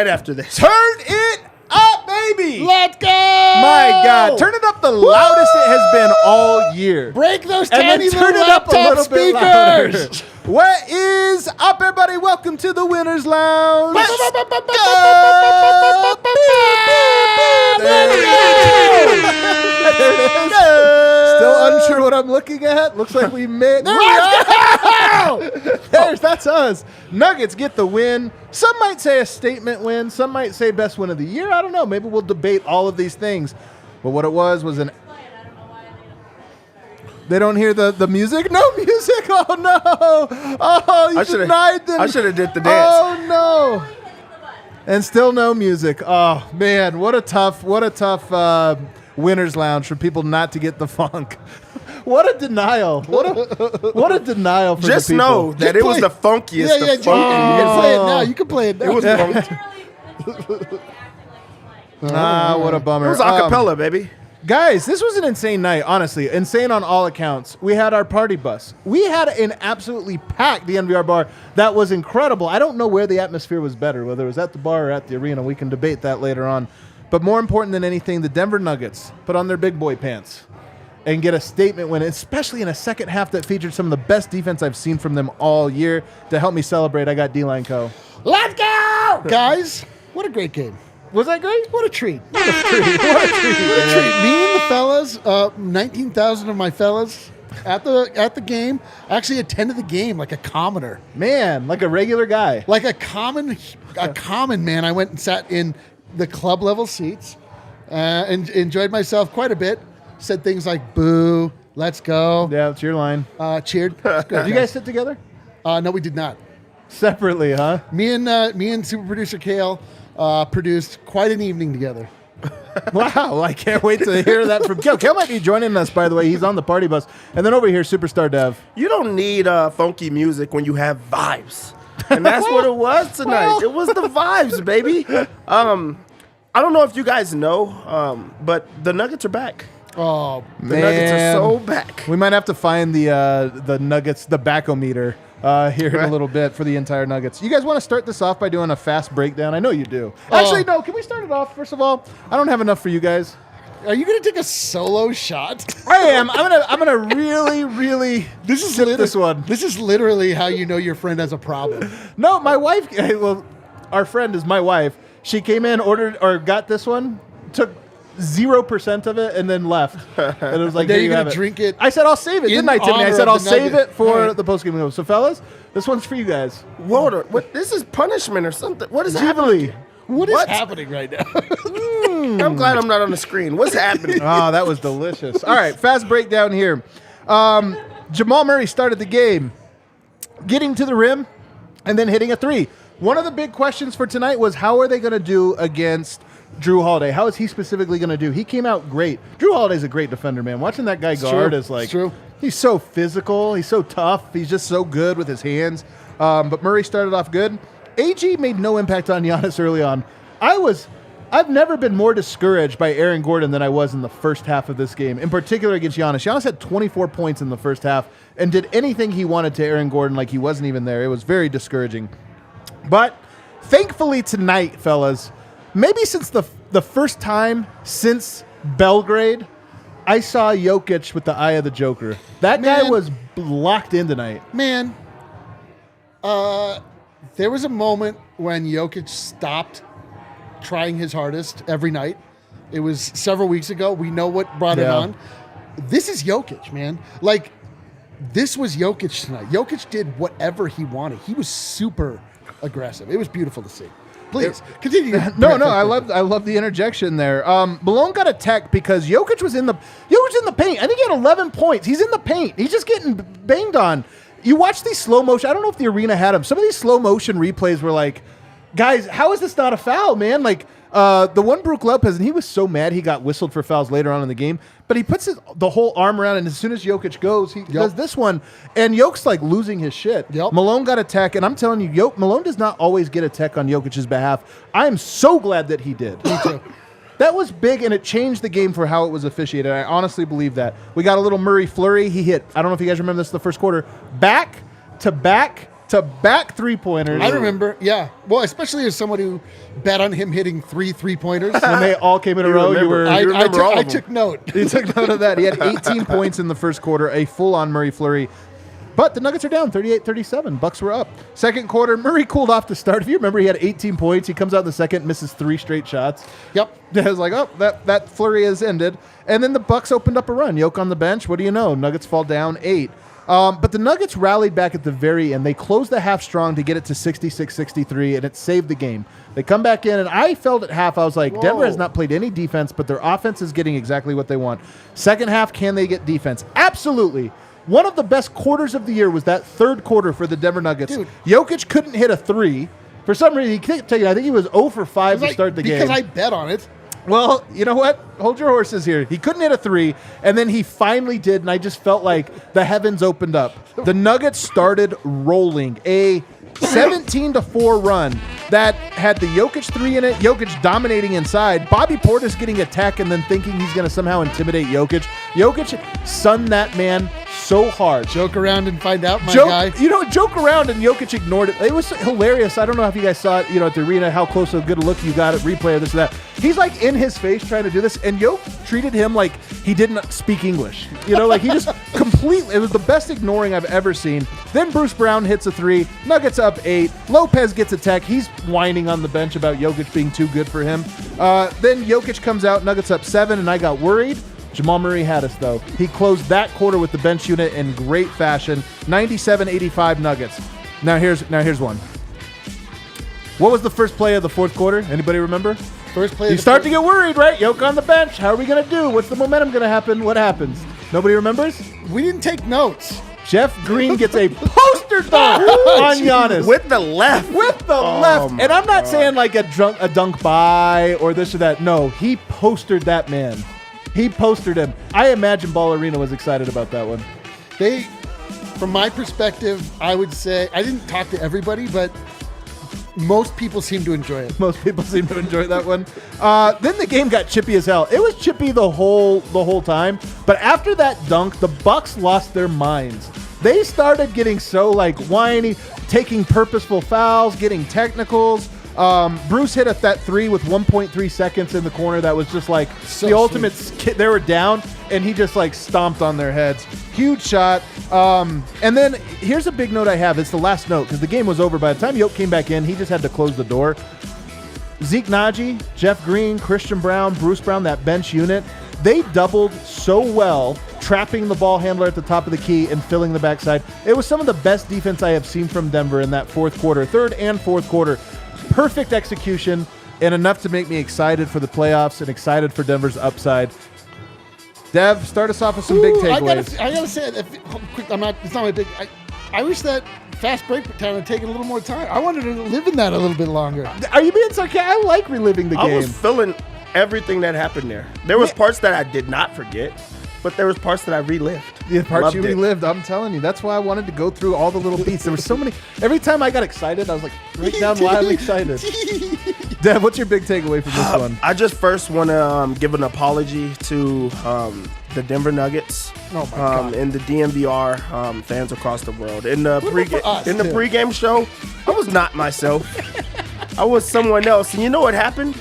After this. Turn it up, baby! Let's go! My God, turn it up the loudest it has been all year. Break those and tiny then turn little it up a laptop little bit louder. speakers. What is up, everybody? Welcome to the Winners Lounge. Let's Go! There we There it is. Still unsure what I'm looking at. Looks like we made. There we go. That's us. Nuggets get the win. Some might say a statement win. Some might say best win of the year. I don't know. Maybe we'll debate all of these things. But what it was an. They don't hear the music? No music. Oh, no. Oh, you denied them. I should have did the dance. Oh, no. And still no music. Oh, man. What a tough Winners Lounge for people not to get the funk. What a denial. What a denial for just the people. know that it was the funkiest of funky. You can play it now. You can play it now. It was funky. What a bummer. It was acapella, baby. Guys, this was an insane night, honestly. Insane on all accounts. We had our party bus. We had an absolutely packed DNVR bar that was incredible. I don't know where the atmosphere was better, whether it was at the bar or at the arena. We can debate that later on. But more important than anything, the Denver Nuggets put on their big boy pants and get a statement win, especially in a second half that featured some of the best defense I've seen from them all year. To help me celebrate, I got D-Line Co. Let's go! Guys, what a great game. Was that great? What a treat. What a treat. What a treat. What a treat. Me and the fellas, 19,000 of my fellas at the game, actually attended the game like a commoner. Man, like a regular guy. Like a common man. I went and sat in the club level seats and enjoyed myself quite a bit. Said things like, boo, let's go. Yeah, it's your line. Cheered. Did you guys sit together? No, we did not. Separately, huh? Me and super producer Kale produced quite an evening together. Wow, I can't wait to hear that from Kale. Kale might be joining us, by the way. He's on the party bus. And then over here, Superstar Dev. You don't need funky music when you have vibes. And that's what it was tonight. It was the vibes, baby. I don't know if you guys know, but the Nuggets are back. Oh, The Nuggets are so back. We might have to find the Nuggets, the backometer here in a little bit for the entire Nuggets. You guys want to start this off by doing a fast breakdown? I know you do. Actually, no. Can we start it off, first of all? I don't have enough for you guys. are you going to take a solo shot? I am. I'm gonna really sip this one. This is literally how you know your friend has a problem. No, my wife. Well, our friend is my wife. She came in, ordered or got this one, took 0% of it, and then left. And it was like, Then there you're you gonna have it. drink it I said I'll save it, in didn't I, Tiffany? I honor said of I'll the save Nugget. it for Right. the postgame go. So, fellas, this one's for you guys. What? This is punishment or something. What is Jubilee. happening? What is What? happening right now? I'm glad I'm not on the screen. What's happening? Oh, that was delicious. All right, fast breakdown here. Jamal Murray started the game getting to the rim and then hitting a three. One of the big questions for tonight was how are they going to do against Drew Holiday? How is he specifically going to do? He came out great. Drew Holiday's a great defender, man. Watching that guy guard true. is like, It's true. He's so physical. He's so tough. He's just so good with his hands. But Murray started off good. AG made no impact on Giannis early on. I've never been more discouraged by Aaron Gordon than I was in the first half of this game, in particular against Giannis. Giannis had 24 points in the first half and did anything he wanted to Aaron Gordon like he wasn't even there. It was very discouraging. But thankfully tonight, fellas, maybe since the first time since Belgrade, I saw Jokic with the eye of the Joker. That guy was locked in tonight. Man, there was a moment when Jokic stopped trying his hardest every night. It was several weeks ago. We know what brought it on. This is Jokic, man. Like, this was Jokic tonight. Jokic did whatever he wanted. He was super aggressive. It was beautiful to see. Please continue. No, I love the interjection there. Malone got attacked because Jokic was in the paint. I think he had 11 points. He's in the paint. He's just getting banged on. You watch these slow motion. I don't know if the arena had them. Some of these slow motion replays were like, guys, how is this not a foul, man? Like the one Brook Lopez, and he was so mad he got whistled for fouls later on in the game. But he puts the whole arm around, and as soon as Jokic goes, he does this one, and Jokic's like losing his shit. Malone got a tech, and I'm telling you, Malone does not always get a tech on Jokic's behalf. I am so glad that he did. Me too. That was big, and it changed the game for how it was officiated. I honestly believe that. We got a little Murray flurry. He hit, I don't know if you guys remember this, the first quarter, back to back three-pointers. I remember, yeah. Well, especially as somebody who bet on him hitting 3 3-pointers. When they all came in a row, I took note. You took note of that. He had 18 points in the first quarter, a full-on Murray flurry. But the Nuggets are down 38-37. Bucks were up. Second quarter, Murray cooled off to start. If you remember, he had 18 points. He comes out in the second, misses 3 straight shots. Yep. I was like, oh, that flurry has ended. And then the Bucks opened up a run. Yoke on the bench. What do you know? Nuggets fall down 8. But the Nuggets rallied back at the very end. They closed the half strong to get it to 66-63, and it saved the game. They come back in, and I felt at half, I was like, Denver has not played any defense, but their offense is getting exactly what they want. Second half, can they get defense? Absolutely. One of the best quarters of the year was that third quarter for the Denver Nuggets. Dude. Jokic couldn't hit a 3. For some reason, he couldn't take it. I think he was 0 for 5 to start the game. Because I bet on it. Well, you know what? Hold your horses here. He couldn't hit a 3, and then he finally did, and I just felt like the heavens opened up. The Nuggets started rolling a 17-4 run that had the Jokic 3 in it, Jokic dominating inside, Bobby Portis getting attacked and then thinking he's going to somehow intimidate Jokic. Jokic sunned that man so hard. Joke around and find out, guy. You know, joke around, and Jokic ignored it. It was hilarious. I don't know if you guys saw it, at the arena, how close of a good look you got at replay of this and that. He's like in his face trying to do this, and Jokic treated him like he didn't speak English. Like he just completely, it was the best ignoring I've ever seen. Then Bruce Brown hits a 3, Nuggets up 8, Lopez gets a tech. He's whining on the bench about Jokic being too good for him. Then Jokic comes out, Nuggets up 7, and I got worried. Jamal Murray had us, though. He closed that quarter with the bench unit in great fashion. 97-85 Nuggets. Now here's one. What was the first play of the fourth quarter? Anybody remember? First play. You start to get worried, right? Jokic on the bench. How are we going to do? What's the momentum going to happen? What happens? Nobody remembers? We didn't take notes. Jeff Green gets a poster dunk on Giannis. With the left. And I'm not saying like a dunk by or this or that. No, he postered that man. He postered him. I imagine Ball Arena was excited about that one. From my perspective, I would say, I didn't talk to everybody, but most people seem to enjoy it. Most people seem to enjoy that one. Then the game got chippy as hell. It was chippy the whole time. But after that dunk, the Bucks lost their minds. They started getting so like whiny, taking purposeful fouls, getting technicals. Bruce hit that 3 with 1.3 seconds in the corner. That was just like so the ultimate. They were down, and he just like stomped on their heads. Huge shot. And then here's a big note I have. It's the last note because the game was over. By the time Yoke came back in, he just had to close the door. Zeke Naji, Jeff Green, Christian Brown, Bruce Brown, that bench unit, they doubled so well, trapping the ball handler at the top of the key and filling the backside. It was some of the best defense I have seen from Denver in that fourth quarter, third and fourth quarter. Perfect execution and enough to make me excited for the playoffs and excited for Denver's upside. Dev, start us off with some big takeaways. I gotta say, it's not my big. I wish that fast break time had taken a little more time. I wanted to live in that a little bit longer. Are you being sarcastic? I like reliving the game. I was feeling everything that happened there. There was parts that I did not forget, but there was parts that I relived. The parts you relived, I'm telling you. That's why I wanted to go through all the little beats. There were so many. Every time I got excited, I was like, write down why I'm excited. Dev, what's your big takeaway from this one? I just first want to give an apology to the Denver Nuggets and the DNVR fans across the world. In the pregame show, I was not myself. I was someone else. And you know what happened?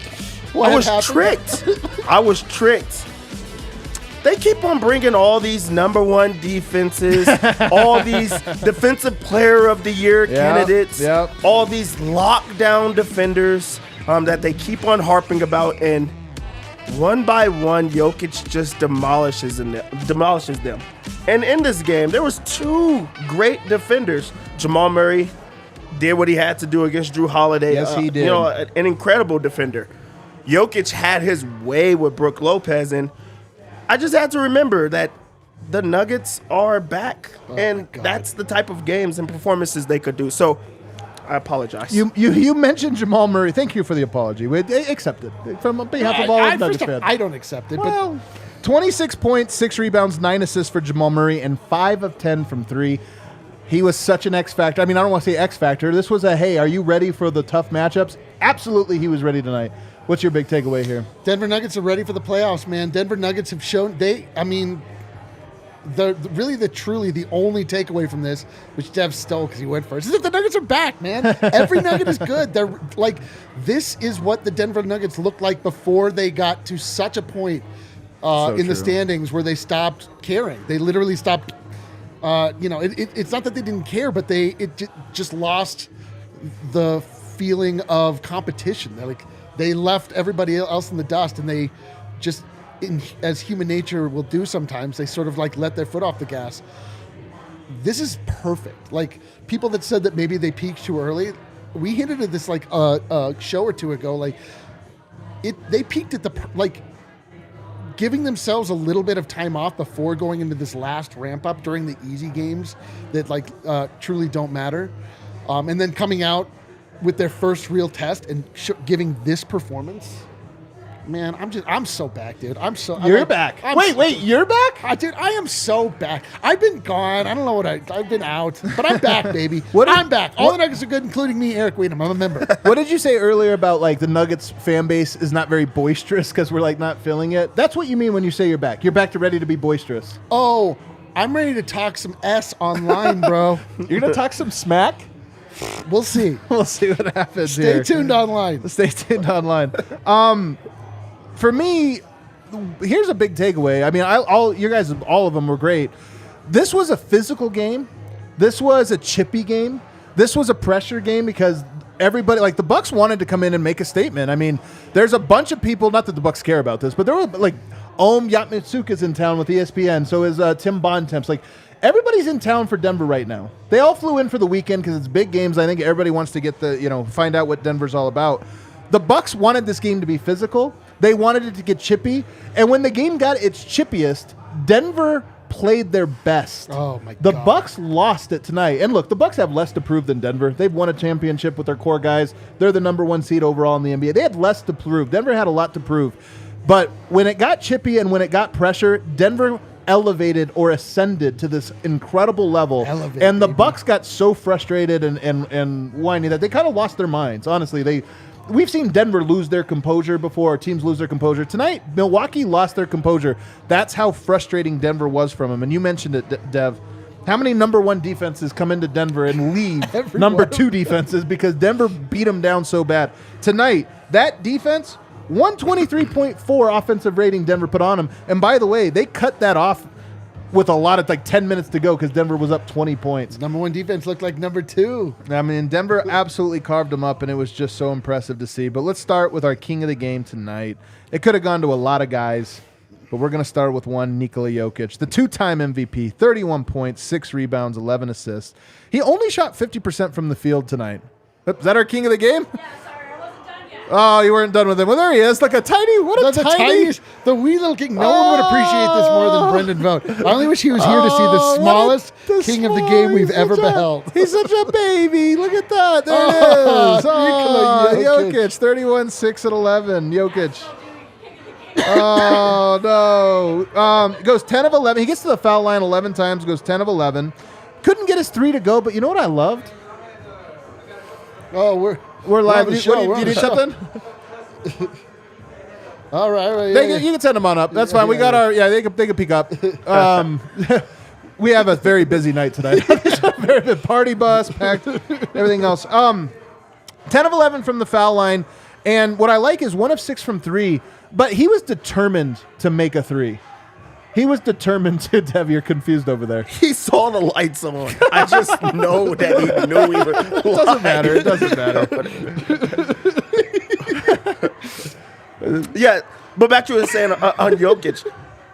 I was tricked. They keep on bringing all these number one defenses, all these defensive player of the year candidates, all these lockdown defenders. that they keep on harping about, and one by one, Jokic just demolishes them. And in this game, there was 2 great defenders. Jamal Murray did what he had to do against Drew Holiday. Yes, he did. An incredible defender. Jokic had his way with Brook Lopez, and I just had to remember that the Nuggets are back, and that's the type of games and performances they could do. So I apologize. You mentioned Jamal Murray. Thank you for the apology. We accept it from behalf of all Nuggets fans. I don't accept it. Well, 26 points, 6 rebounds, 9 assists for Jamal Murray, and 5 of 10 from 3. He was such an X factor. I mean, I don't want to say X factor. This was hey, are you ready for the tough matchups? Absolutely, he was ready tonight. What's your big takeaway here? Denver Nuggets are ready for the playoffs, man. Denver Nuggets have shown truly the only takeaway from this, which Dev stole because he went first, is that the Nuggets are back, man. Every Nugget is good. They're like, this is what the Denver Nuggets looked like before they got to such a point in the standings where they stopped caring. They literally stopped. It's not that they didn't care, but it just lost the feeling of competition. They left everybody else in the dust, and they just, as human nature will do sometimes, they sort of let their foot off the gas. This is perfect. People that said that maybe they peaked too early, we hinted at this a show or two ago. They peaked at giving themselves a little bit of time off before going into this last ramp up during the easy games that truly don't matter, and then coming out with their first real test and giving this performance. Man, I'm so back, dude. You're back. Wait, you're back? Dude, I am so back. I've been gone. I don't know I've been out, but I'm back, baby. I'm back. All the Nuggets are good, including me, Eric Weedham. I'm a member. What did you say earlier about the Nuggets fan base is not very boisterous because we're not feeling it? That's what you mean when you say you're back. You're back to ready to be boisterous. Oh, I'm ready to talk some S online, bro. You're going to talk some smack? We'll see. We'll see what happens Stay tuned online. Stay tuned online. For me, here's a big takeaway. I mean, all of them were great. This was a physical game. This was a chippy game. This was a pressure game because everybody, the Bucks wanted to come in and make a statement. I mean, there's a bunch of people, not that the Bucks care about this, but there were Ohm Yatmitsuka's in town with ESPN. So is Tim Bontemps. Everybody's in town for Denver right now. They all flew in for the weekend because it's big games. I think everybody wants to get find out what Denver's all about. The Bucks wanted this game to be physical. They wanted it to get chippy. And when the game got its chippiest, Denver played their best. Oh, my God. The Bucks lost it tonight. And look, the Bucks have less to prove than Denver. They've won a championship with their core guys. They're the number 1 seed overall in the NBA. They had less to prove. Denver had a lot to prove. But when it got chippy and when it got pressure, Denver elevated or ascended to this incredible level. And the Bucks got so frustrated and whiny that they kind of lost their minds. Honestly, we've seen Denver lose their composure before, teams lose their composure. Tonight, Milwaukee lost their composure. That's how frustrating Denver was from them. And you mentioned it, Dev. How many number 1 defenses come into Denver and leave number 2 defenses because Denver beat them down so bad? Tonight, that defense, 123.4 offensive rating Denver put on them. And by the way, they cut that off with a lot of 10 minutes to go because Denver was up 20 points. Number 1 defense looked like number 2. I mean, Denver absolutely carved them up, and it was just so impressive to see. But let's start with our king of the game tonight. It could have gone to a lot of guys, but we're going to start with one, Nikola Jokic, the 2-time MVP, 31 points, 6 rebounds, 11 assists. He only shot 50% from the field tonight. Is that our king of the game? Yeah, sorry, I wasn't done yet. Oh, you weren't done with him. Well, there he is. The wee little king. No one would appreciate this more than Brendan Vogt. I only wish he was here to see the smallest king of the game we've ever beheld. He's such a baby. Look at that. There it is. Nikola Jokic, 31, 6, and 11. Jokic. Oh, no. Goes 10 of 11. He gets to the foul line 11 times, goes 10 of 11. Couldn't get his 3 to go, but you know what I loved? Oh, we're live. The show. You need something? All right. You can send them on up. That's fine. We got our. Yeah, they can peek up. We have a very busy night tonight. Very big party bus packed. Everything else. 10 of 11 from the foul line, and what I like is 1 of 6 from 3. But he was determined to make a 3. He was determined to have. You're confused over there. He saw the lights on. I just know that he knew we were. It doesn't matter. Yeah, but back to what you were saying on Jokic.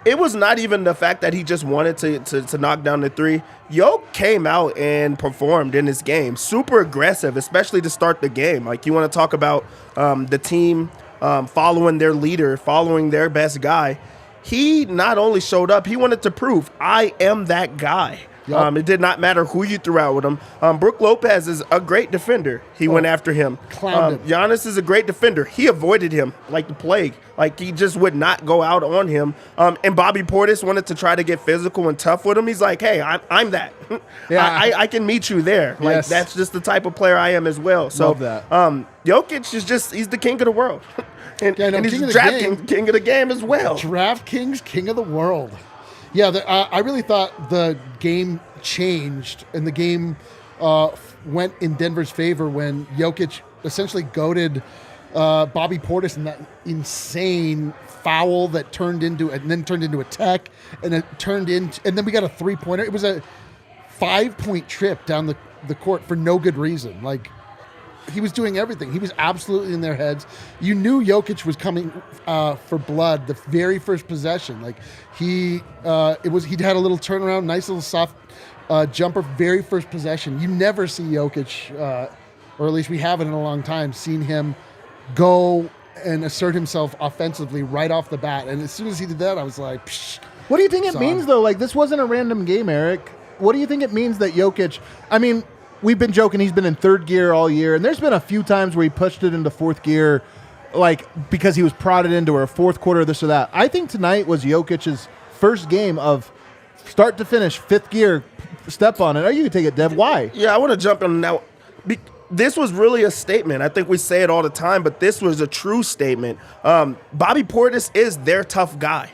It was not even the fact that he just wanted to knock down the three. Jokic came out and performed in this game. Super aggressive, especially to start the game. Like, you want to talk about the team following their leader, following their best guy. He not only showed up, he wanted to prove, I am that guy. Yep. It did not matter who you threw out with him. Brook Lopez is a great defender. He went after him. Clowned him. Giannis is a great defender. He avoided him like the plague. Like, he just would not go out on him. And Bobby Portis wanted to try to get physical and tough with him. He's like, hey, I'm that. Yeah. I can meet you there. Like, Yes. that's just the type of player I am as well. So, Love that. Jokic is just, he's the king of the world. and he's king of the draft game. king of the game as well. DraftKings king of the world. Yeah, I really thought the game changed and the game went in Denver's favor when Jokic essentially goated Bobby Portis in that insane foul that turned into a tech, and it turned into, and then we got a 3-pointer. It was a 5-point trip down the court for no good reason. Like, he was doing everything. He was absolutely in their heads. You knew Jokic was coming for blood the very first possession. Like, he had a little turnaround, nice little soft jumper, very first possession. You never see Jokic, or at least we haven't in a long time, seen him go and assert himself offensively right off the bat. And as soon as he did that, I was like, psh. What do you think it means, though? Like, this wasn't a random game, Eric. What do you think it means that Jokic, I mean, we've been joking he's been in third gear all year, and there's been a few times where he pushed it into fourth gear, like, because he was prodded into or a fourth quarter, this or that. I think tonight was Jokic's first game of start to finish, fifth gear, step on it. Or you can take it, Dev. Why? Yeah, I want to jump in now. This was really a statement. I think we say it all the time, but this was a true statement. Bobby Portis is their tough guy.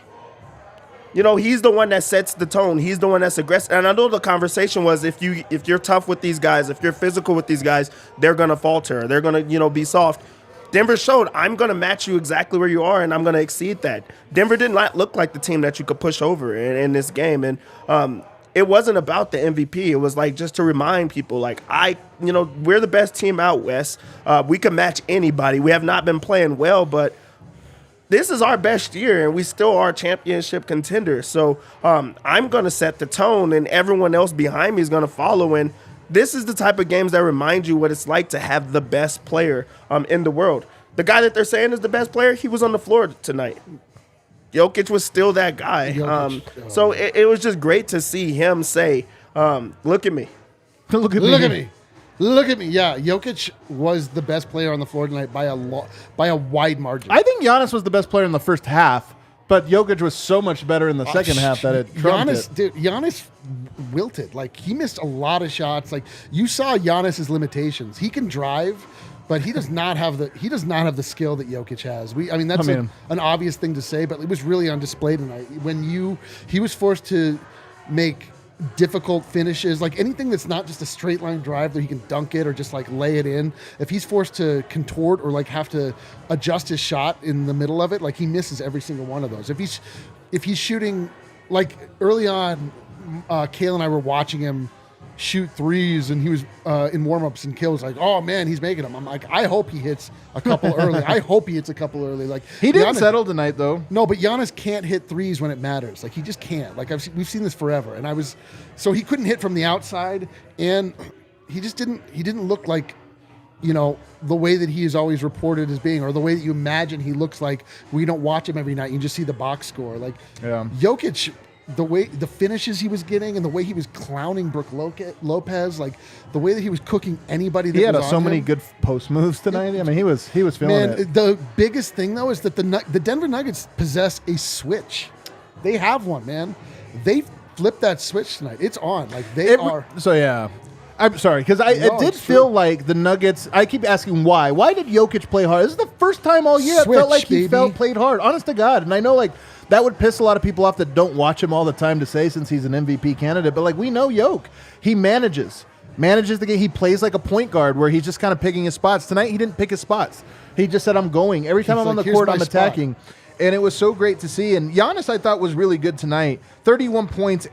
You know, he's the one that sets the tone. He's the one that's aggressive. And I know the conversation was if you're tough with these guys, if you're physical with these guys, they're going to falter. They're going to, be soft. Denver showed, I'm going to match you exactly where you are, and I'm going to exceed that. Denver did not look like the team that you could push over in this game. And it wasn't about the MVP. It was like just to remind people, like, we're the best team out west. We can match anybody. We have not been playing well, but this is our best year, and we still are championship contenders. So I'm going to set the tone, and everyone else behind me is going to follow. And this is the type of games that remind you what it's like to have the best player in the world. The guy that they're saying is the best player, he was on the floor tonight. Jokic was still that guy. So it was just great to see him say, look at me. Look at me. Look at me. Yeah, Jokic was the best player on the floor tonight by a wide margin. I think Giannis was the best player in the first half, but Jokic was so much better in the second half that it trumped Giannis wilted. Like, he missed a lot of shots. Like, you saw Giannis's limitations. He can drive, but he does not have the skill that Jokic has. That's an obvious thing to say, but it was really on display tonight. When he was forced to make difficult finishes, like anything that's not just a straight line drive that he can dunk it or just like lay it in. If he's forced to contort or like have to adjust his shot in the middle of it, like he misses every single one of those. If he's shooting, like early on, Kalle and I were watching him shoot threes, and he was in warm-ups, and Kalle was like, oh man, he's making them. I'm like, I hope he hits a couple early. Like, he didn't settle tonight though. No, but Giannis can't hit threes when it matters. Like, he just can't. Like, we've seen this forever, and so he couldn't hit from the outside, and he didn't look like, the way that he is always reported as being, or the way that you imagine he looks like when you don't watch him every night. You just see the box score. Like, Jokic, the finishes he was getting and the way he was clowning Brook Lopez, like the way that he was cooking anybody that he had was so on many him. good post moves tonight. I mean, he was feeling it. The biggest thing though is that the Denver Nuggets possess a switch. They have one, man. They flipped that switch tonight. It's on. Like, So yeah. I'm sorry, because it did feel like the Nuggets. I keep asking why. Why did Jokic play hard? This is the first time all year I felt like he played hard. Honest to God. And I know, like, that would piss a lot of people off that don't watch him all the time to say, since he's an MVP candidate. But, like, we know Jokic. He manages the game. He plays like a point guard where he's just kind of picking his spots. Tonight, he didn't pick his spots. He just said, I'm going. Every time I'm on the court, I'm attacking. And it was so great to see. And Giannis, I thought, was really good tonight. 31 points,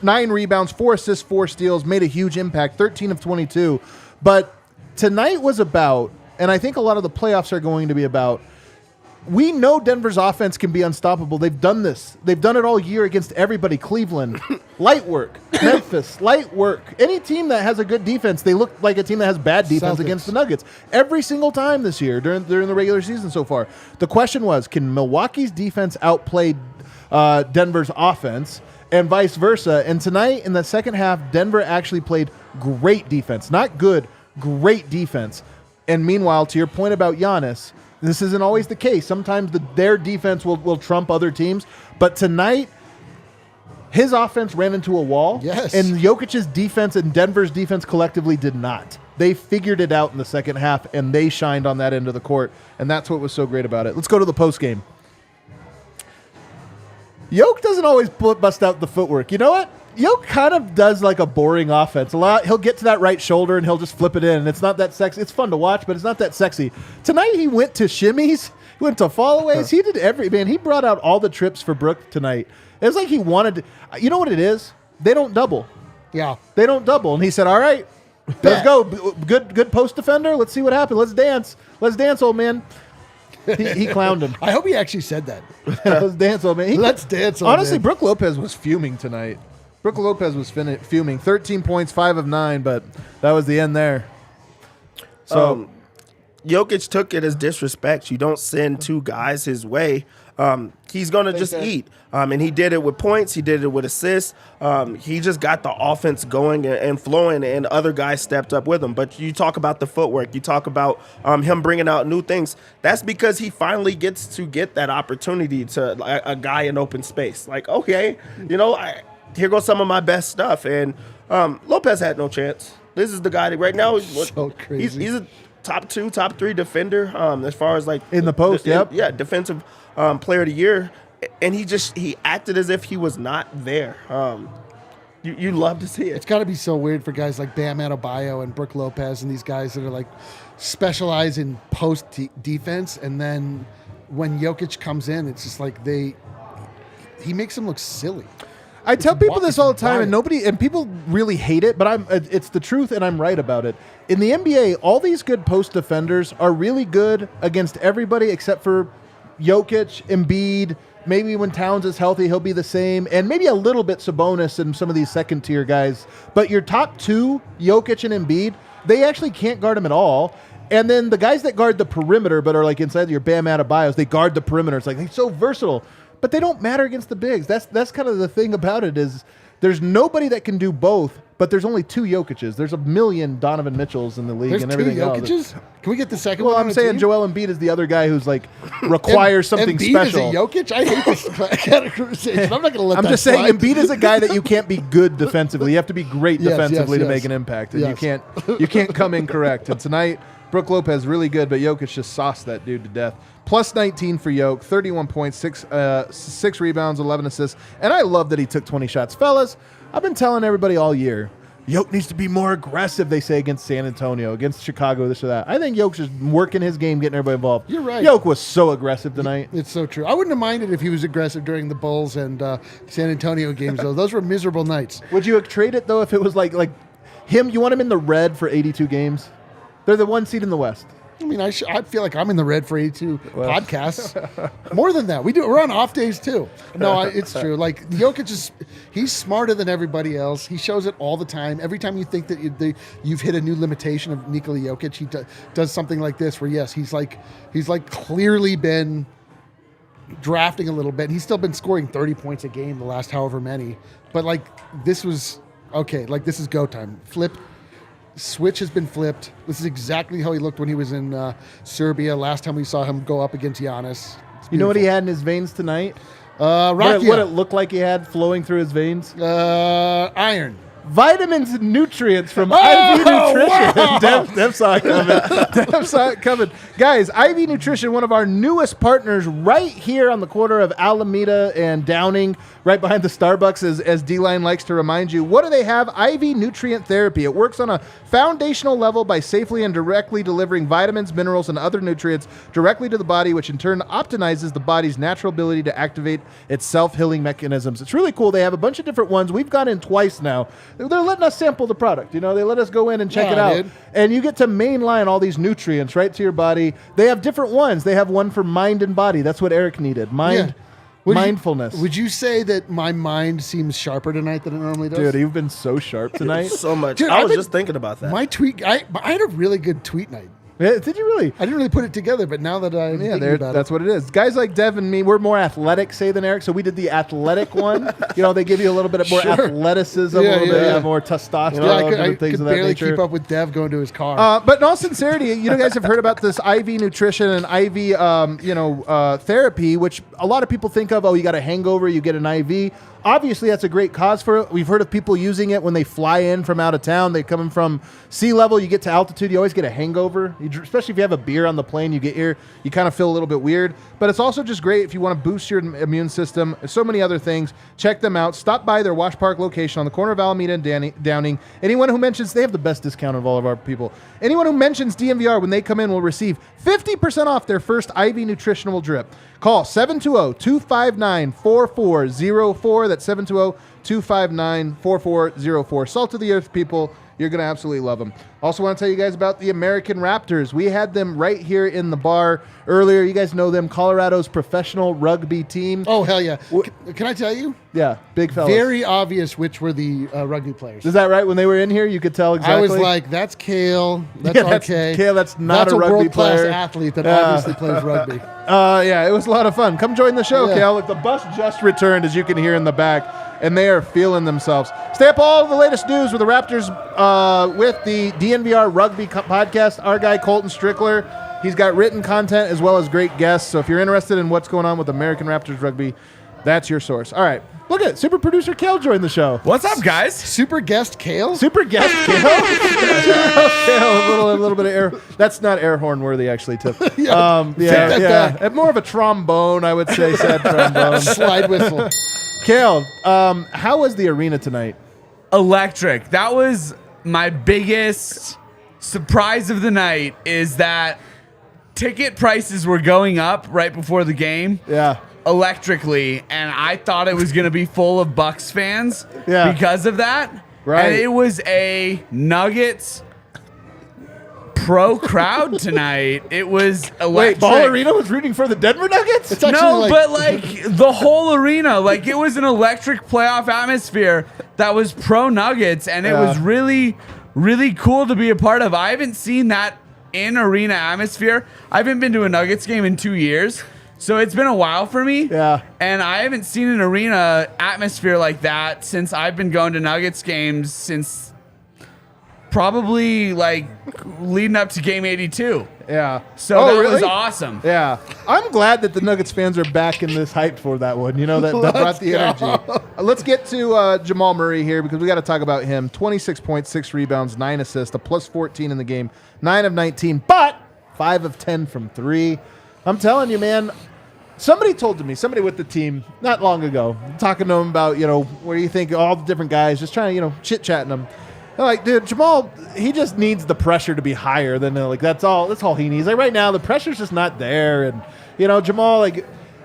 9 rebounds, 4 assists, 4 steals, made a huge impact, 13 of 22. But tonight was about, and I think a lot of the playoffs are going to be about, we know Denver's offense can be unstoppable. They've done this. They've done it all year against everybody. Cleveland, light work. Memphis, light work. Any team that has a good defense, they look like a team that has bad defense Celtics. against the Nuggets. Every single time this year during the regular season so far. The question was, can Milwaukee's defense outplay Denver's offense and vice versa? And tonight in the second half, Denver actually played great defense. Not good, great defense. And meanwhile, to your point about Giannis, this isn't always the case. Sometimes their defense will trump other teams. But tonight, his offense ran into a wall. Yes. And Jokic's defense and Denver's defense collectively did not. They figured it out in the second half, and they shined on that end of the court. And that's what was so great about it. Let's go to the postgame. Jokic doesn't always bust out the footwork. You know what? Jokic kind of does like a boring offense. A lot. He'll get to that right shoulder and he'll just flip it in. And it's not that sexy. It's fun to watch, but it's not that sexy. Tonight he went to shimmies. He went to fallaways. He did man. He brought out all the trips for Brook tonight. It was like he wanted to. You know what it is? They don't double. Yeah. They don't double. And he said, all right, let's go. Good post defender. Let's see what happens. Let's dance. Let's dance, old man. He clowned him. I hope he actually said that. Let's dance, old man. Let's dance, old Honestly, man. Brook Lopez was fuming tonight. Brook Lopez was fuming. 13 points, 5 of 9, but that was the end there. So, Jokic took it as disrespect. You don't send two guys his way. He's going to just eat. And he did it with points. He did it with assists. He just got the offense going and flowing, and other guys stepped up with him. But you talk about the footwork. You talk about him bringing out new things. That's because he finally gets to get that opportunity to a guy in open space. Like, okay, here goes some of my best stuff. And Lopez had no chance. This is the guy that right now So crazy. He's a top 2, top 3 defender as far as like in the post, yeah, defensive player of the year. And he acted as if he was not there. You love to see it. It's got to be so weird for guys like Bam Adebayo and Brook Lopez and these guys that are like specialize in post defense. And then when Jokic comes in, it's just like he makes them look silly. I tell people this all the time, wild. and people really hate it, but it's the truth, and I'm right about it. In the NBA, all these good post defenders are really good against everybody except for Jokic, Embiid. Maybe when Towns is healthy, he'll be the same, and maybe a little bit Sabonis and some of these second tier guys. But your top 2, Jokic and Embiid, they actually can't guard him at all. And then the guys that guard the perimeter, but are like inside your Bam Adebayos, they guard the perimeter. It's like they're so versatile. But they don't matter against the bigs. That's kind of the thing about it is there's nobody that can do both, but there's only 2 Jokic's. There's a million Donovan Mitchells in the league There's and 2 everything else. Jokic's? Can we get the second Well, one? I'm saying Joel Embiid is the other guy who's like requires something Embiid special. Is a Jokic? I hate this categorization. I'm not going to let I'm that just saying slide. Embiid is a guy that you can't be good defensively. You have to be great Yes, defensively yes, to yes. make an impact. And Yes. you can't come incorrect. And tonight, Brook Lopez really good, but Jokic just sauced that dude to death. Plus 19 for Jokic, 31 points, 6 rebounds, 11 assists. And I love that he took 20 shots. Fellas, I've been telling everybody all year, Jokic needs to be more aggressive, they say, against San Antonio, against Chicago, this or that. I think Jokic is working his game, getting everybody involved. You're right. Jokic was so aggressive tonight. It's so true. I wouldn't have minded if he was aggressive during the Bulls and San Antonio games, though. Those were miserable nights. Would you trade it, though, if it was like him? You want him in the red for 82 games? They're the 1 seed in the West. I mean, I feel like I'm in the red for 82 podcasts. More than that. We're on off days, too. No, it's true. Like, Jokic he's smarter than everybody else. He shows it all the time. Every time you think that you've hit a new limitation of Nikola Jokic, he does something like this where, yes, he's clearly been drafting a little bit. He's still been scoring 30 points a game the last however many. But, like, this was, okay, like, this is go time. Switch has been flipped. This is exactly how he looked when he was in Serbia. Last time we saw him go up against Giannis. You know what he had in his veins tonight? Rakia. What it looked like he had flowing through his veins? Iron. Vitamins and nutrients from IV Nutrition. Wow. Dev saw it coming. Dev saw it coming. Guys, IV Nutrition, one of our newest partners right here on the corner of Alameda and Downing, right behind the Starbucks, as D-Line likes to remind you. What do they have? IV Nutrient Therapy. It works on a foundational level by safely and directly delivering vitamins, minerals, and other nutrients directly to the body, which in turn optimizes the body's natural ability to activate its self-healing mechanisms. It's really cool. They have a bunch of different ones. We've gone in twice now. they're letting us sample the product. You know, they let us go in and check it out. Dude. And you get to mainline all these nutrients right to your body. They have different ones. They have one for mind and body. That's what Eric needed. Mindfulness. Would you say that my mind seems sharper tonight than it normally does? Dude, you've been so sharp tonight. So much. Dude, I was just thinking about that. My tweet, I had a really good tweet night. Yeah, did you really? I didn't really put it together, but now that I'm thinking about that's what it is. Guys like Dev and me, we're more athletic, say, than Eric, so we did the athletic one. You know, they give you a little bit more athleticism, a little bit more testosterone, I things could of that barely nature. keep up with Dev going to his car. But in all sincerity, you know, guys have heard about this IV nutrition and IV, therapy, which a lot of people think of, you got a hangover, you get an IV. Obviously, that's a great cause for it. We've heard of people using it when they fly in from out of town. They come in from sea level. You get to altitude, you always get a hangover. Especially if you have a beer on the plane, you kind of feel a little bit weird. But it's also just great if you want to boost your immune system. So many other things. Check them out. Stop by their Wash Park location on the corner of Alameda and Downing. Anyone who mentions, they have the best discount of all of our people. Anyone who mentions DNVR when they come in will receive 50% off their first IV nutritional drip. Call 720-259-4404. That's 720-259-4404. Salt of the earth people. You're going to absolutely love them. Also want to tell you guys about the American Raptors. We had them right here in the bar earlier. You guys know them, Colorado's professional rugby team. Oh, hell yeah. Can I tell you? Yeah, big fellas. Very obvious which were the rugby players. Is that right? When they were in here, you could tell exactly? I was like, that's Kale. That's RK. Kale, that's not a rugby world-class player. athlete that obviously plays rugby. Yeah, it was a lot of fun. Come join the show, Kale. Look, the bus just returned, as you can hear in the back, and they are feeling themselves. Stay up all the latest news with the Raptors with the DNVR Rugby podcast. Our guy, Colton Strickler, he's got written content as well as great guests. So if you're interested in what's going on with American Raptors Rugby, that's your source. All right. Look at it. Super producer Kale joined the show. What's up, guys? Super guest Kale? Super guest Kale? Kale, a little bit of air. That's not air horn worthy, actually, Tiff. More of a trombone, I would say, sad trombone. Slide whistle. Kale, how was the arena tonight? Electric. That was my biggest surprise of the night, is that ticket prices were going up right before the game. Yeah. Electrically, and I thought it was going to be full of Bucks fans because of that. Right. And it was a Nuggets pro crowd tonight. It was electric. Wait, Ball Arena was rooting for the Denver Nuggets? It's actually No, but the whole arena, it was an electric playoff atmosphere that was pro Nuggets, and it was really, really cool to be a part of. I haven't seen that in arena atmosphere. I haven't been to a Nuggets game in 2 years. So it's been a while for me. Yeah. And I haven't seen an arena atmosphere like that since I've been going to Nuggets games since probably leading up to game 82. Yeah. So that was awesome. Yeah. I'm glad that the Nuggets fans are back in this hype for that one. You know, that brought the energy. Let's get to Jamal Murray here because we got to talk about him. 26 points, 6 rebounds, 9 assists, a plus 14 in the game, 9 of 19, but 5 of 10 from 3. I'm telling you, man. Somebody with the team not long ago, talking to them about, what do you think, all the different guys, just trying to, chit-chatting them. They're like, dude, Jamal, he just needs the pressure to be higher than, that's all he needs. Right now, the pressure's just not there. And, Jamal,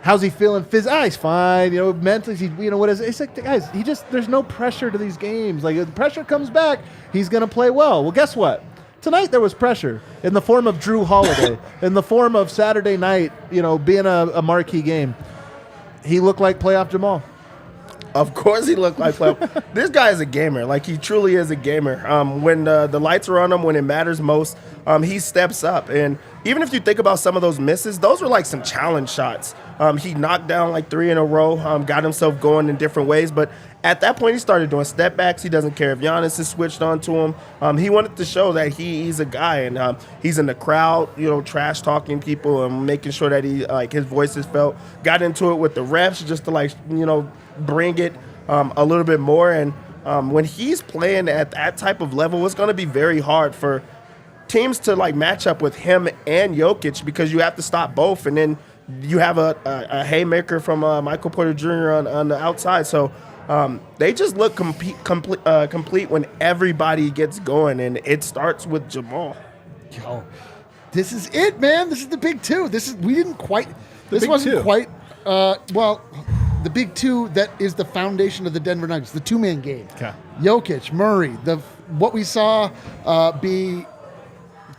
how's he feeling? He's fine. Mentally, what is it? It's like, guys, there's no pressure to these games. If the pressure comes back, he's going to play well. Well, guess what? Tonight there was pressure in the form of Drew Holiday, in the form of Saturday night, being a marquee game. He looked like playoff Jamal. Of course he looked like playoff. This guy is a gamer. He truly is a gamer. When the lights are on him, when it matters most, he steps up. And even if you think about some of those misses, those were some challenge shots. He knocked down 3 in a row, got himself going in different ways. But at that point, he started doing step backs. He doesn't care if Giannis is switched on to him. He wanted to show that he's a guy, and he's in the crowd, trash talking people and making sure that he his voice is felt. Got into it with the refs just to bring it a little bit more. And when he's playing at that type of level, it's going to be very hard for teams to match up with him and Jokic because you have to stop both, and then you have a haymaker from Michael Porter Jr. on the outside. So they just look complete when everybody gets going, and it starts with Jamal. Yo, this is it, man. This is the big two. This wasn't quite the big two that is the foundation of the Denver Nuggets, the two-man game. Okay. Jokic, Murray, what we saw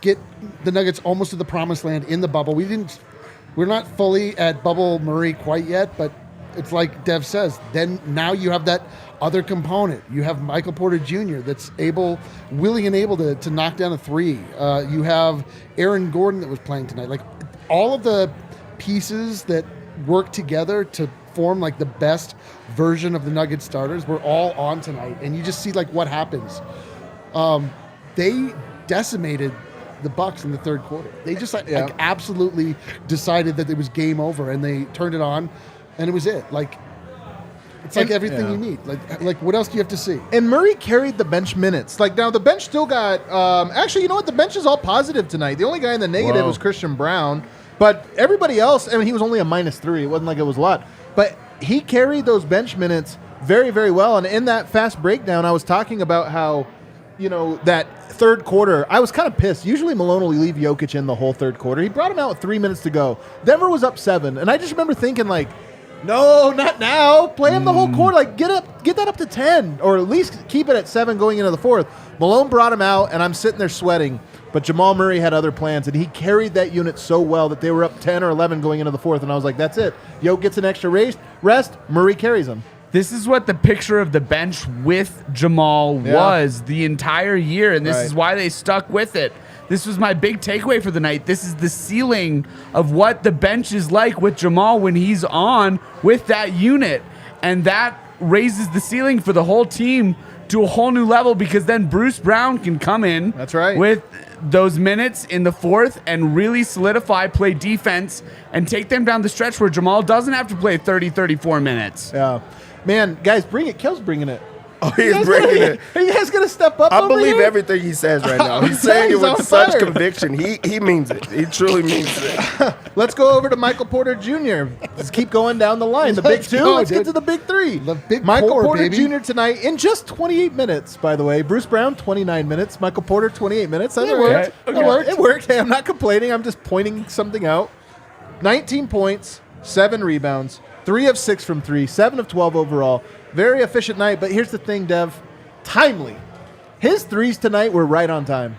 get the Nuggets almost to the promised land in the bubble. We're not fully at bubble Murray quite yet, but it's like Dev says, then now you have that other component. You have Michael Porter Jr. that's willing and able to knock down a three. You have Aaron Gordon that was playing tonight. Like all of the pieces that work together to form like the best version of the Nuggets starters were all on tonight. And you just see like what happens. They decimated the Bucks in the third quarter. They just like absolutely decided that it was game over, and they turned it on, and it was it. Like it's like everything you need. Like what else do you have to see? And Murray carried the bench minutes. Like now the bench still got. Actually, you know what? The bench is all positive tonight. The only guy in the negative was Christian Brown, but everybody else. I mean, he was only a -3. It wasn't like it was a lot, but he carried those bench minutes very, very well. And in that fast breakdown, I was talking about how, that third quarter, I was kind of pissed. Usually Malone will leave Jokic in the whole third quarter. He brought him out with 3 minutes to go. Denver was up 7. And I just remember thinking like, no, not now. Play him the whole quarter. Like get that up to 10 or at least keep it at 7 going into the fourth. Malone brought him out and I'm sitting there sweating. But Jamal Murray had other plans and he carried that unit so well that they were up 10 or 11 going into the fourth. And I was like, that's it. Yo gets an extra rest. Murray carries him. This is what the picture of the bench with Jamal was the entire year, and this is why they stuck with it. This was my big takeaway for the night. This is the ceiling of what the bench is like with Jamal when he's on with that unit, and that raises the ceiling for the whole team to a whole new level because then Bruce Brown can come in with those minutes in the fourth and really solidify, play defense, and take them down the stretch where Jamal doesn't have to play 30, 34 minutes. Yeah. Man, guys, bring it. Kel's bringing it. Oh, he's bringing it. Are you guys going to step up I over believe here? everything he says right now. He's saying it with such conviction. He means it. He truly means it. Let's go over to Michael Porter Jr. Let's keep going down the line. The big two. Let's get to the big three. The big Michael core, Porter baby. Jr. tonight in just 28 minutes, by the way. Bruce Brown, 29 minutes. Michael Porter, 28 minutes. That worked. It worked. Hey, I'm not complaining. I'm just pointing something out. 19 points, 7 rebounds, 3 of 6 from 3, 7 of 12 overall. Very efficient night, but here's the thing, Dev. Timely. His threes tonight were right on time.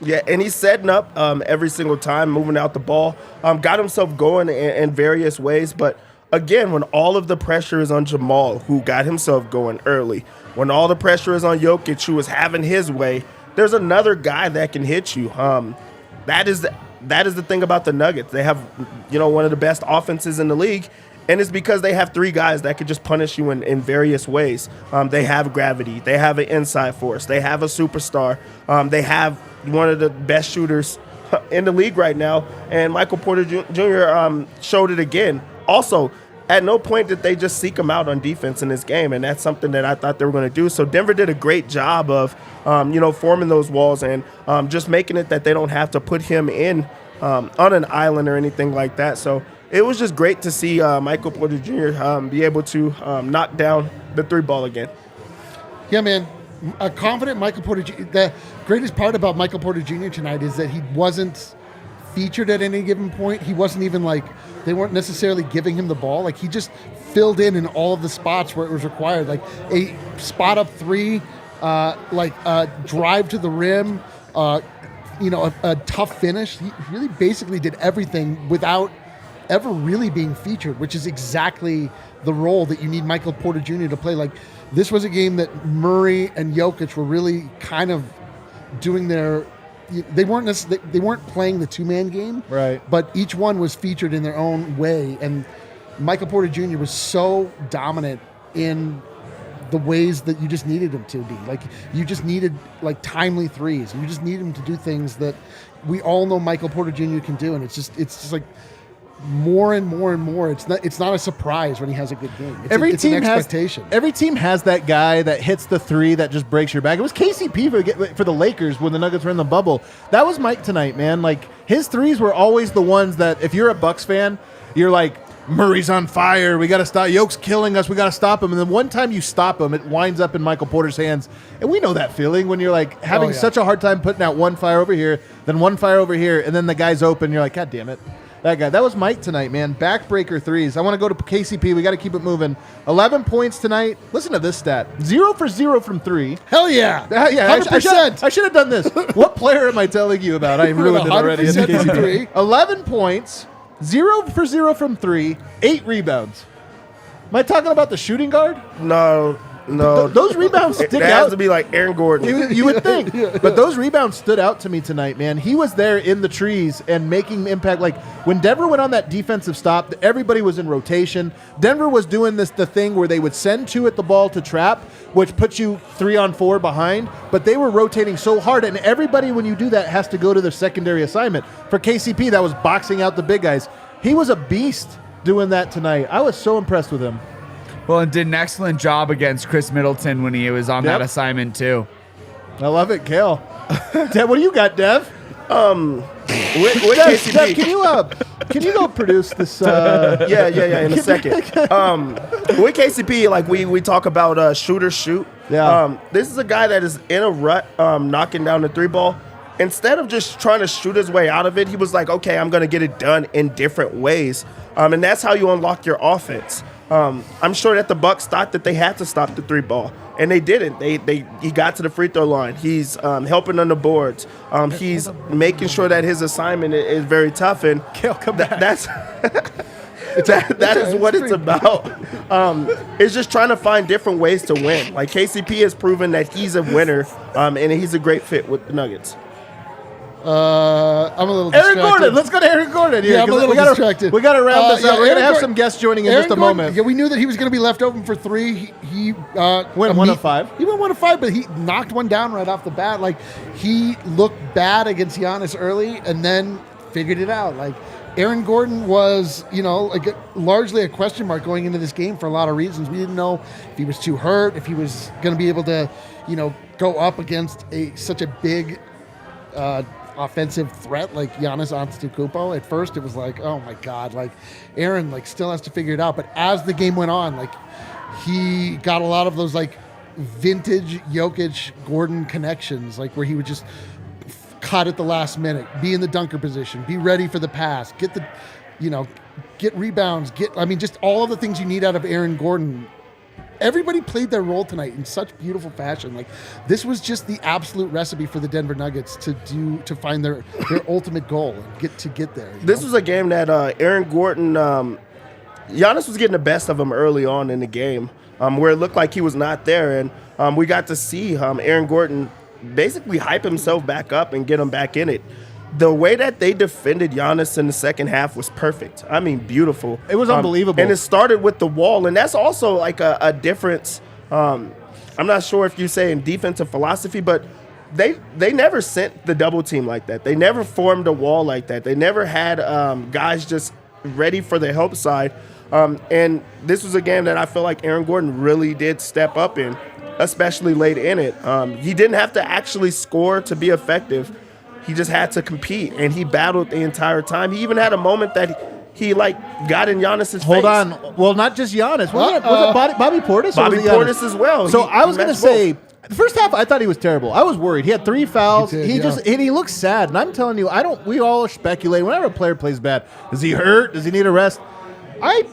Yeah, and he's setting up every single time, moving out the ball. Got himself going in various ways. But, again, when all of the pressure is on Jamal, who got himself going early, when all the pressure is on Jokic, who is having his way, there's another guy that can hit you. That is the thing about the Nuggets. They have, one of the best offenses in the league. And it's because they have 3 guys that could just punish you in various ways. They have gravity. They have an inside force. They have a superstar. They have one of the best shooters in the league right now. And Michael Porter Jr. Showed it again. Also, at no point did they just seek him out on defense in this game. And that's something that I thought they were going to do. So Denver did a great job of, forming those walls and just making it that they don't have to put him in on an island or anything like that. So it was just great to see Michael Porter Jr. Be able to knock down the 3 ball again. Yeah, man. A confident Michael Porter Jr. The greatest part about Michael Porter Jr. tonight is that he wasn't featured at any given point. He wasn't even they weren't necessarily giving him the ball. Like he just filled in all of the spots where it was required. Like a spot up 3, a drive to the rim, a tough finish. He really basically did everything without ever really being featured, which is exactly the role that you need Michael Porter Jr. to play. Like this was a game that Murray and Jokic were really kind of doing they weren't playing the 2-man game, right? But each one was featured in their own way, and Michael Porter Jr. was so dominant in the ways that you just needed him to be. Like you just needed timely threes. You just need him to do things that we all know Michael Porter Jr. can do, and it's just like more and more and more. It's not a surprise when he has a good game. It's an expectation. Every team has that guy that hits the 3 that just breaks your back. It was KCP for the Lakers when the Nuggets were in the bubble. That was Mike tonight, man. Like his threes were always the ones that if you're a Bucks fan, you're like, Murray's on fire. We got to stop. Yoke's killing us. We got to stop him. And then one time you stop him, it winds up in Michael Porter's hands. And we know that feeling when you're like having such a hard time putting out one fire over here, then one fire over here, and then the guy's open. You're like, God damn it. That guy. That was Mike tonight, man. Backbreaker threes. I want to go to KCP. We got to keep it moving. 11 points tonight. Listen to this stat. 0 for 0 from 3. Hell yeah. Yeah, 100%. I should have done this. What player am I telling you about? I ruined it already. 100% from 3. 11 points. 0 for 0 from 3. 8 rebounds. Am I talking about the shooting guard? No. Those rebounds stick it out. has to be like Aaron Gordon. You would think. But those rebounds stood out to me tonight, man. He was there in the trees and making impact. Like when Denver went on that defensive stop, everybody was in rotation. Denver was doing the thing where they would send 2 at the ball to trap, which puts you 3-on-4 behind. But they were rotating so hard, and everybody, when you do that, has to go to their secondary assignment. For KCP, that was boxing out the big guys. He was a beast doing that tonight. I was so impressed with him. Well, and did an excellent job against Chris Middleton when he was on that assignment too. I love it, Kale. Dev, what do you got, Dev? With Dev, KCP. can you go produce this? Yeah, in a second. With KCP, like we talk about shooter shoot. Yeah. This is a guy that is in a rut, knocking down the 3 ball. Instead of just trying to shoot his way out of it, he was like, okay, I'm going to get it done in different ways. And that's how you unlock your offense. I'm sure that the Bucks thought that they had to stop the 3 ball, and they didn't. He got to the free throw line. He's helping on the boards. He's making sure that his assignment is very tough, and that's that is what it's about. It's just trying to find different ways to win. Like KCP has proven that he's a winner, and he's a great fit with the Nuggets. I'm a little distracted. Aaron Gordon. Let's go to Aaron Gordon here. Yeah, I'm a little distracted. We got to round this up. We're going to have Gordon- some guests joining in Aaron just a Gordon, moment. Yeah, we knew that he was going to be left open for 3. He Went 1 of 5. He went 1 of 5, but he knocked one down right off the bat. Like, he looked bad against Giannis early and then figured it out. Like, Aaron Gordon was, largely a question mark going into this game for a lot of reasons. We didn't know if he was too hurt, if he was going to be able to, go up against such a big offensive threat like Giannis Antetokounmpo. At first, it was like, oh my God, like Aaron still has to figure it out. But as the game went on, he got a lot of those vintage Jokic Gordon connections, where he would just cut at the last minute, be in the dunker position, be ready for the pass, get the, get rebounds, just all of the things you need out of Aaron Gordon. Everybody played their role tonight in such beautiful fashion. This was just the absolute recipe for the Denver Nuggets to find their ultimate goal and get there. This was a game that Aaron Gordon, Giannis was getting the best of him early on in the game, where it looked like he was not there, and we got to see Aaron Gordon basically hype himself back up and get him back in it. The way that they defended Giannis in the second half was perfect. I mean, beautiful. It was unbelievable. And it started with the wall, and that's also a difference. I'm not sure if you say in defensive philosophy, but they never sent the double team like that. They never formed a wall like that. They never had guys just ready for the help side. And this was a game that I feel like Aaron Gordon really did step up in, especially late in it. He didn't have to actually score to be effective. He just had to compete, and he battled the entire time. He even had a moment that he got in Giannis' face. Hold on. Well, not just Giannis. Was it Bobby Portis? Bobby Portis as well. So I was going to say, the first half, I thought he was terrible. I was worried. He had 3 fouls. He looks sad. And I'm telling you, we all speculate. Whenever a player plays bad, is he hurt? Does he need a rest?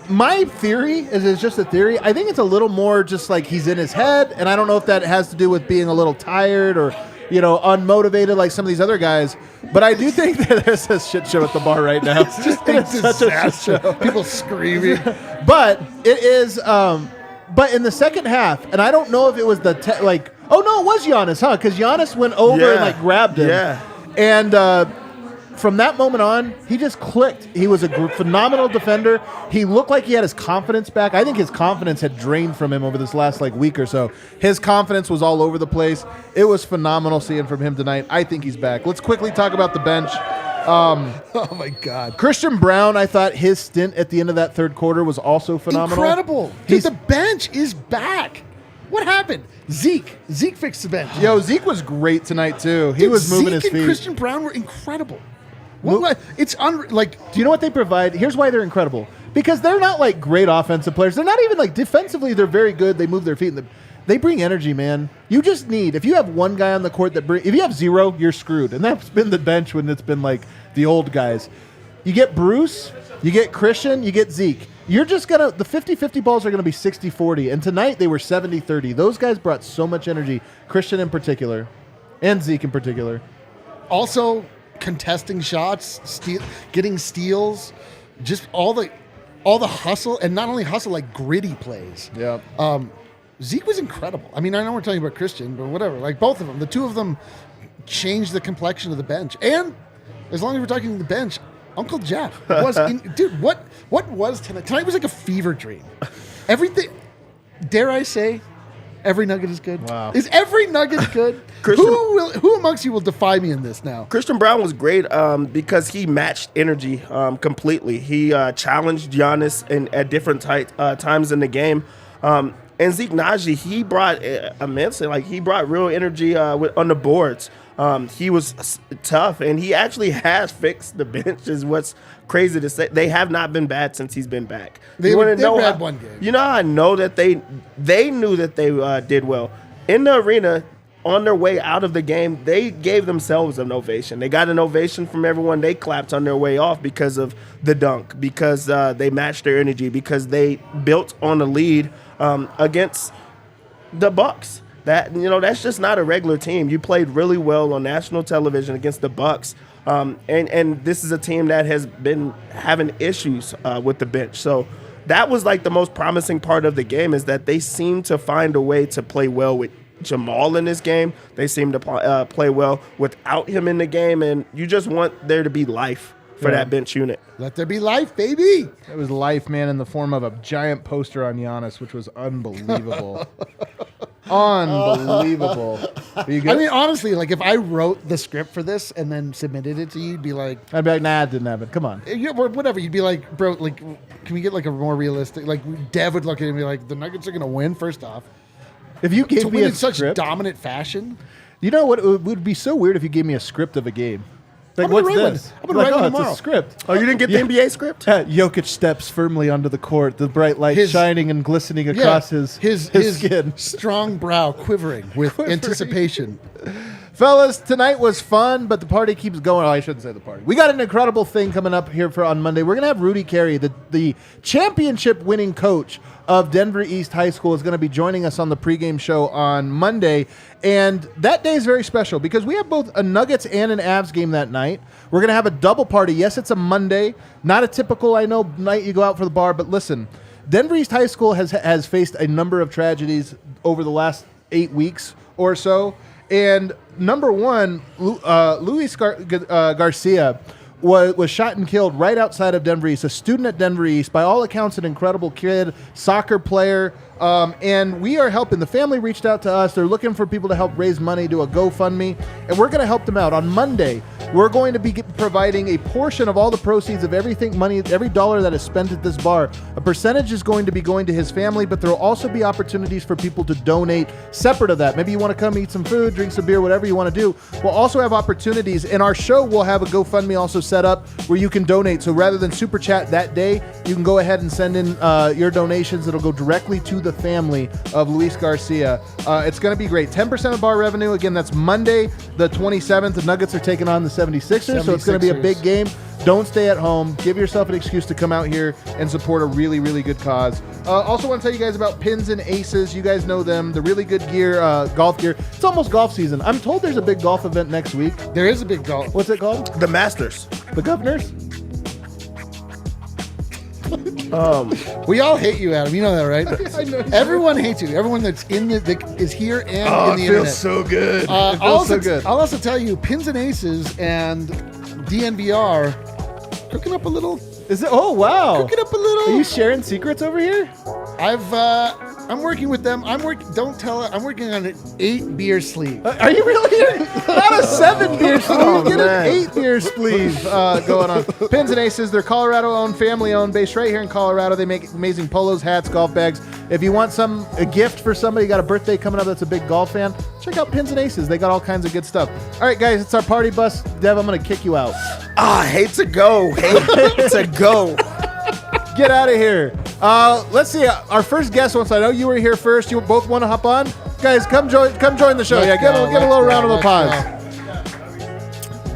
My theory is it's just a theory. I think it's a little more just he's in his head, and I don't know if that has to do with being a little tired or unmotivated like some of these other guys. But I do think that there's a shit show at the bar right now. It's just a disaster. People screaming. But it is. But in the second half, and I don't know if it was it was Giannis, huh? Because Giannis went over and grabbed him. Yeah. And from that moment on, he just clicked. He was a phenomenal defender. He looked like he had his confidence back. I think his confidence had drained from him over this last week or so. His confidence was all over the place. It was phenomenal seeing from him tonight. I think he's back. Let's quickly talk about the bench. Oh my God. Christian Brown, I thought his stint at the end of that third quarter was also phenomenal. Incredible. Dude, the bench is back. What happened? Zeke fixed the bench. Yo, Zeke was great tonight too. He was moving his feet. Zeke and Christian Brown were incredible. It's do you know what they provide? Here's why they're incredible. Because they're not great offensive players. They're not even defensively. They're very good. They move their feet. They bring energy, man. You just need, if you have one guy on the court if you have 0, you're screwed. And that's been the bench when it's been the old guys. You get Bruce, you get Christian, you get Zeke. You're just going to – the 50-50 balls are going to be 60-40. And tonight they were 70-30. Those guys brought so much energy, Christian in particular and Zeke in particular. Also contesting shots, getting steals, just all the hustle, and not only hustle, like gritty plays. Yeah. Zeke was incredible. I mean, I know we're talking about Christian, but whatever. Like both of them, the two of them changed the complexion of the bench. And as long as we're talking the bench, Uncle Jeff was dude. What was tonight? Tonight was like a fever dream. Everything. Dare I say, every Nugget is good. Wow. Is every Nugget good? Who amongst you will defy me in this now? Christian Brown was great because he matched energy completely. He challenged Giannis at different times in the game. And Zeke Naji, he brought immensely. Like he brought real energy on the boards. He was tough, and he actually has fixed the bench, is what's crazy to say. They have not been bad since he's been back. They had one game. You know how I know that they knew that they did well. In the arena, on their way out of the game, they gave themselves an ovation. They got an ovation from everyone. They clapped on their way off because of the dunk, because they matched their energy, because they built on a lead against the Bucks. That's just not a regular team. You played really well on national television against the Bucks, and this is a team that has been having issues with the bench. So that was like the most promising part of the game, is that they seem to find a way to play well with Jamal in this game. They seem to play well without him in the game, and you just want there to be life for that bench unit. Let there be life, baby. It was life, man, in the form of a giant poster on Giannis, which was unbelievable. Unbelievable. Are you good? I mean, honestly, like if I wrote the script for this and then submitted it to you, you'd be like, I'd be like, nah, it didn't happen. Come on. Whatever. You'd be like, bro, like, can we get like a more realistic? Like, Dev would look at it and be like, the Nuggets are going to win, first off. If you gave To me win a in such script, dominant fashion. you know what? It would be so weird if you gave me a script of a game. Like, I'm gonna what's write this? one. I'm gonna write one it's tomorrow. a script. Oh, you didn't get the NBA script? Jokic steps firmly onto the court, the bright light shining and glistening across his skin. Strong brow quivering with anticipation. Fellas, tonight was fun, but the party keeps going. Oh, I shouldn't say the party. We got an incredible thing coming up here on Monday. We're going to have Rudy Carey, the championship-winning coach of Denver East High School, is going to be joining us on the pregame show on Monday. And that day is very special because we have both a Nuggets and an Avs game that night. We're going to have a double party. Yes, it's a Monday. Not a typical, I know, night you go out for the bar. But listen, Denver East High School has faced a number of tragedies over the last 8 weeks or so. And number one, Luis Garcia was shot and killed right outside of Denver East, a student at Denver East, by all accounts an incredible kid, soccer player, and we are helping. The family reached out to us. They're looking for people to help raise money, do a GoFundMe, and we're going to help them out. On Monday, we're going to be providing a portion of all the proceeds of every dollar that is spent at this bar. A percentage is going to be going to his family, but there will also be opportunities for people to donate separate of that. Maybe you want to come eat some food, drink some beer, whatever you want to do. We'll also have opportunities. In our show, we'll have a GoFundMe also set up where you can donate. So rather than Super Chat that day, you can go ahead and send in your donations. It'll go directly to the family of Luis Garcia. It's going to be great. 10% of bar revenue. Again, that's Monday, the 27th. The Nuggets are taking on the 76ers, so it's going to be a big game. Don't stay at home. Give yourself an excuse to come out here and support a really, really good cause. Also want to tell you guys about Pins and Aces. You guys know them. The really good gear, golf gear. It's almost golf season. I'm told there's a big golf event next week. There is a big golf. What's it called? The Masters. The Governors? We all hate you, Adam. You know that, right? I know. Everyone hates you. Everyone that's is here and in the it internet. feels so good. It feels so good. I'll also tell you, Pins and Aces and DNVR cooking up a little. Is it? Oh, wow. Cooking up a little. Are you sharing secrets over here? I'm working with them. Don't tell her. I'm working on an 8-beer sleeve. Are you really? Not a 7-beer sleeve. Oh, Get man. an 8-beer sleeve going on. Pins and Aces. They're Colorado-owned, family-owned, based right here in Colorado. They make amazing polos, hats, golf bags. If you want a gift for somebody, you got a birthday coming up that's a big golf fan, check out Pins and Aces. They got all kinds of good stuff. All right, guys, it's our party bus. Dev, I'm going to kick you out. Hate to go. Hate to go. Get out of here. Let's see. Our first guest, once I know you were here first, you both want to hop on? Guys, come join the show. Let's Get a little round of let's applause.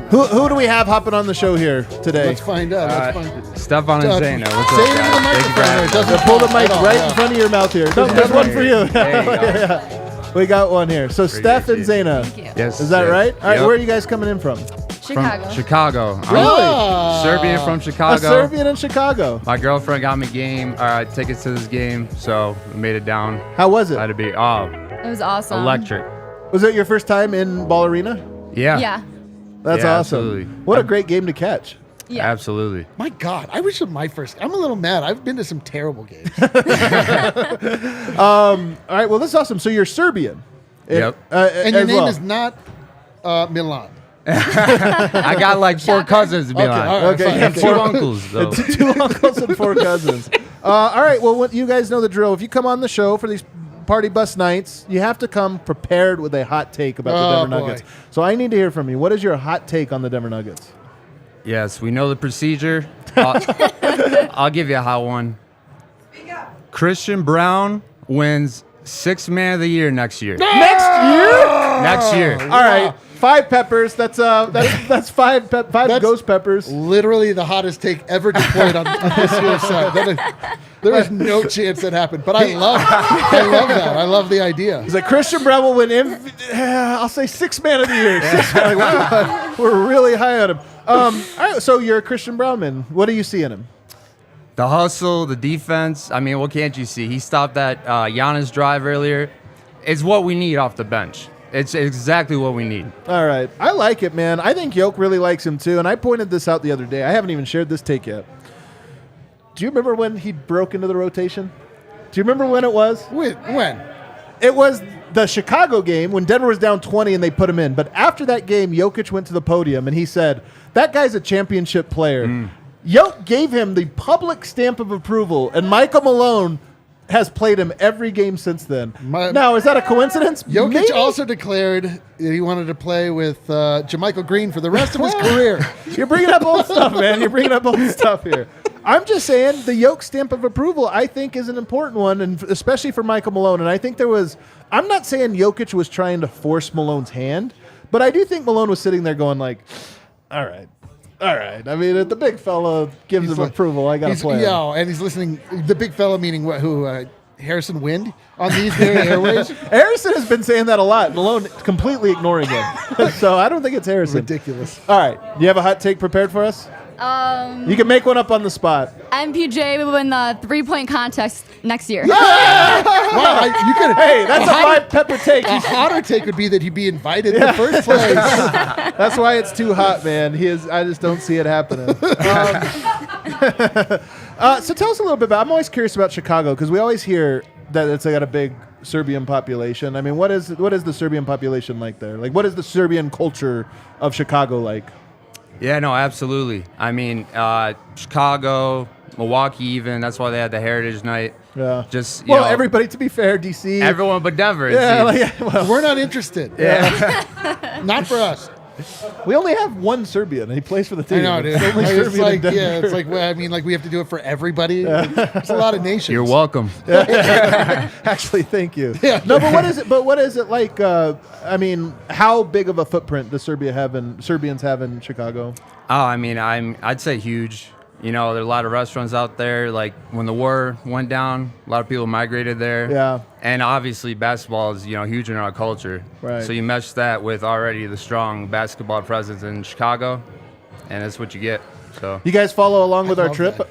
go. Who do we have hopping on the show here today? Let's find out. Let's find out. Stefan and Zayna. What's Say up, it into the guys? Thank you for microphone. having It me. doesn't Pull the mic at all, right yeah. in front of your mouth here. No, there's one for you. There you go. Yeah. We got one here. So Steph and Zayna. Thank you. Yes. Is that yes. right? All right, Yep. where are you guys coming in from? Chicago. From Chicago. I'm Really? Serbian from A Chicago. Serbian in Chicago. My girlfriend got me tickets to this game, so we made it down. How was it? Had to be It was awesome. electric. Was it your first time in Ball Arena? Yeah. Yeah. That's Yeah, awesome. absolutely. What a great game to catch. Yeah. Absolutely. My God, I wish it was my first. I'm a little mad. I've been to some terrible games. All right, well, this is awesome. So you're Serbian. Yep. And your as name well. is not Milan. I got like 4 cousins to be Okay, honest. all right, Okay, fine. yeah, And 2 uncles, though. Two uncles and 4 cousins. All right, well, you guys know the drill. If you come on the show for these party bus nights, you have to come prepared with a hot take about the Denver boy. Nuggets. So I need to hear from you. What is your hot take on the Denver Nuggets? Yes, we know the procedure. I'll give you a hot one. Christian Brown wins 6th Man of the Year next year. Next year? Next year. All right, 5 peppers. That's 5 ghost peppers. Literally the hottest take ever deployed on this year's side. There is no chance that happened. But I love that. I love the idea. He's like, Christian Brown will win, I'll say 6th Man of the Year. Like, wow, we're really high on him. All right, so you're a Christian Brown man. What do you see in him? The hustle, the defense. I mean, what can't you see? He stopped that Giannis drive earlier. It's what we need off the bench. It's exactly what we need. All right. I like it, man. I think Yoke really likes him, too. And I pointed this out the other day. I haven't even shared this take yet. Do you remember when he broke into the rotation? Do you remember when it was? When? It was the Chicago game when Denver was down 20 and they put him in. But after that game, Jokic went to the podium and he said, that guy's a championship player. Yoke gave him the public stamp of approval, and Michael Malone has played him every game since then. Now, is that a coincidence? Jokic Maybe. also declared that he wanted to play with Jermichael Green for the rest of his career. You're bringing up old stuff, man. You're bringing up old stuff here. I'm just saying the Yoke stamp of approval, I think, is an important one, and especially for Michael Malone. And I think I'm not saying Jokic was trying to force Malone's hand, but I do think Malone was sitting there going like, all right. I mean, if the big fella gives him approval, I got to play him. Yeah, and he's listening. The big fella meaning who? Harrison Wind on these very airways? Harrison has been saying that a lot. Malone completely ignoring him. So I don't think it's Harrison. Ridiculous. All right. You have a hot take prepared for us? You can make one up on the spot. MPJ will win the 3-point contest next year. Wow, you could. Hey, that's a 5 pepper take. A hotter take would be that he'd be invited in the first place. That's why it's too hot, man. I just don't see it happening. So tell us a little bit about. I'm always curious about Chicago because we always hear that it's got a big Serbian population. I mean, what is the Serbian population like there? Like, what is the Serbian culture of Chicago like? Yeah, no, absolutely. I mean, Chicago, Milwaukee even. That's why they had the Heritage Night. Yeah. Just, well, everybody, to be fair, DC. Everyone but Denver. Yeah, well, We're not interested. Yeah. Not for us. we only have one Serbian, and he plays for the team. I know, dude. It's only It's Serbian in like, Denver. yeah, it's like, well, I mean, like we have to do it for everybody. It's a lot of nations. You're welcome. Actually, thank you. Yeah. No, but what is it like? I mean, how big of a footprint does Serbians have in Chicago? Oh, I mean, I'd say huge. You know, there are a lot of restaurants out there. Like when the war went down, a lot of people migrated there. Yeah. And obviously, basketball is huge in our culture. Right. So you mesh that with already the strong basketball presence in Chicago, and that's what you get. So. You guys follow along with our love trip that.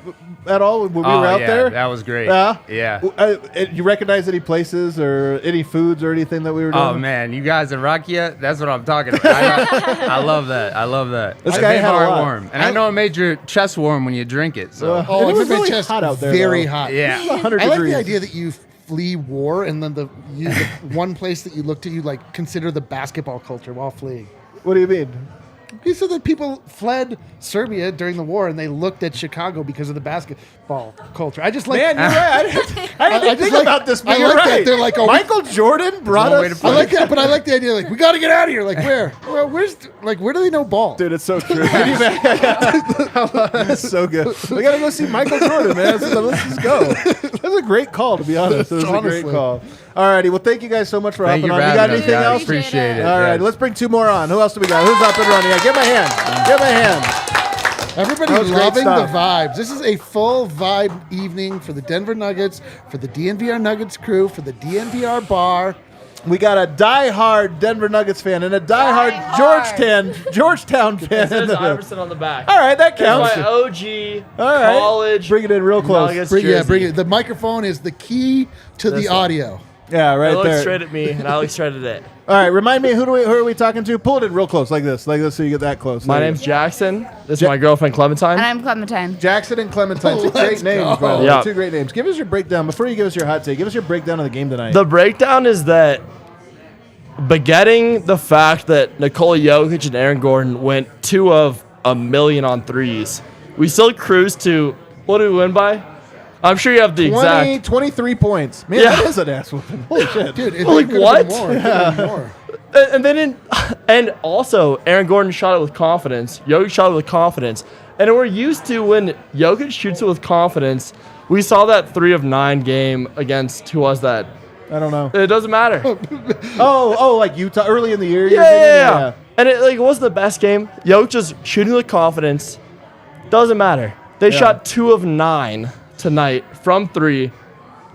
at all when we were out yeah, there? that was great. Yeah. Yeah. You recognize any places or any foods or anything that we were doing? Oh man, you guys in Rakia? That's what I'm talking about. I love that. I love that. This It guy made had a my heart lot. warm, and I know it made your chest warm when you drink it. So Oh, It it was made my really chest hot out there, very though. hot. yeah. 100 I like degrees. the idea that you flee war and then the one place that you look to, you like consider the basketball culture while fleeing. What do you mean? He said that people fled Serbia during the war and they looked at Chicago because of the basketball culture. I just like. Man, you're right. I didn't I just think like- about this, but I you're like that. right. They're like, oh, Michael Jordan brought one way to us. put I like that, but I like the idea. Like, we got to get out of here. Like, where? Well, where do they know ball? Dude, it's so true. That's so good. We got to go see Michael Jordan, man. So let's just go. That's a great call, to be honest. It was a great Honestly. call. All righty. Well, thank you guys so much for Thank hopping you on. for You got having us, anything guys. else? Appreciate it. All right. Yes. Let's bring 2 more on. Who else do we got? Who's up and running? Give him a hand. Give him a hand. Everybody That was great loving the stuff. vibes. This is a full vibe evening for the Denver Nuggets, for the DNVR Nuggets crew, for the DNVR bar. We got a diehard Denver Nuggets fan and a diehard Georgetown fan. It says Iverson on the back. All right, that counts. That's my OG All right. college. Bring it in real close. Nuggets Bring jersey. it. The microphone is the key to the audio. Yeah, I right looked there. straight at me, and I looked straight at it. All right, remind me, who are we talking to? Pull it in real close, like this, so you get that close. My There you name's Jackson. This is my girlfriend, Clementine. And I'm Clementine. go. Jackson and Clementine. Two Let's great names, go. by the way. Yeah. Two great names. Give us your breakdown before you give us your hot take. Give us your breakdown of the game tonight. The breakdown is that, begetting the fact that Nikola Jokic and Aaron Gordon went 2 of a million on threes, we still cruise to, what did we win by? I'm sure you have the 23 points. Man, Yeah. that is an ass whooping. Holy shit. Dude, it Like, could've what? been more. It could've been more. And then, and also, Aaron Gordon shot it with confidence. Jokic shot it with confidence. And we're used to when Jokic shoots it with confidence. We saw that 3 of 9 game against, who was that? I don't know. It doesn't matter. Oh, like Utah early in the year? Yeah. And it wasn't the best game. Jokic just shooting with confidence. Doesn't matter. They shot 2 of 9 tonight from 3,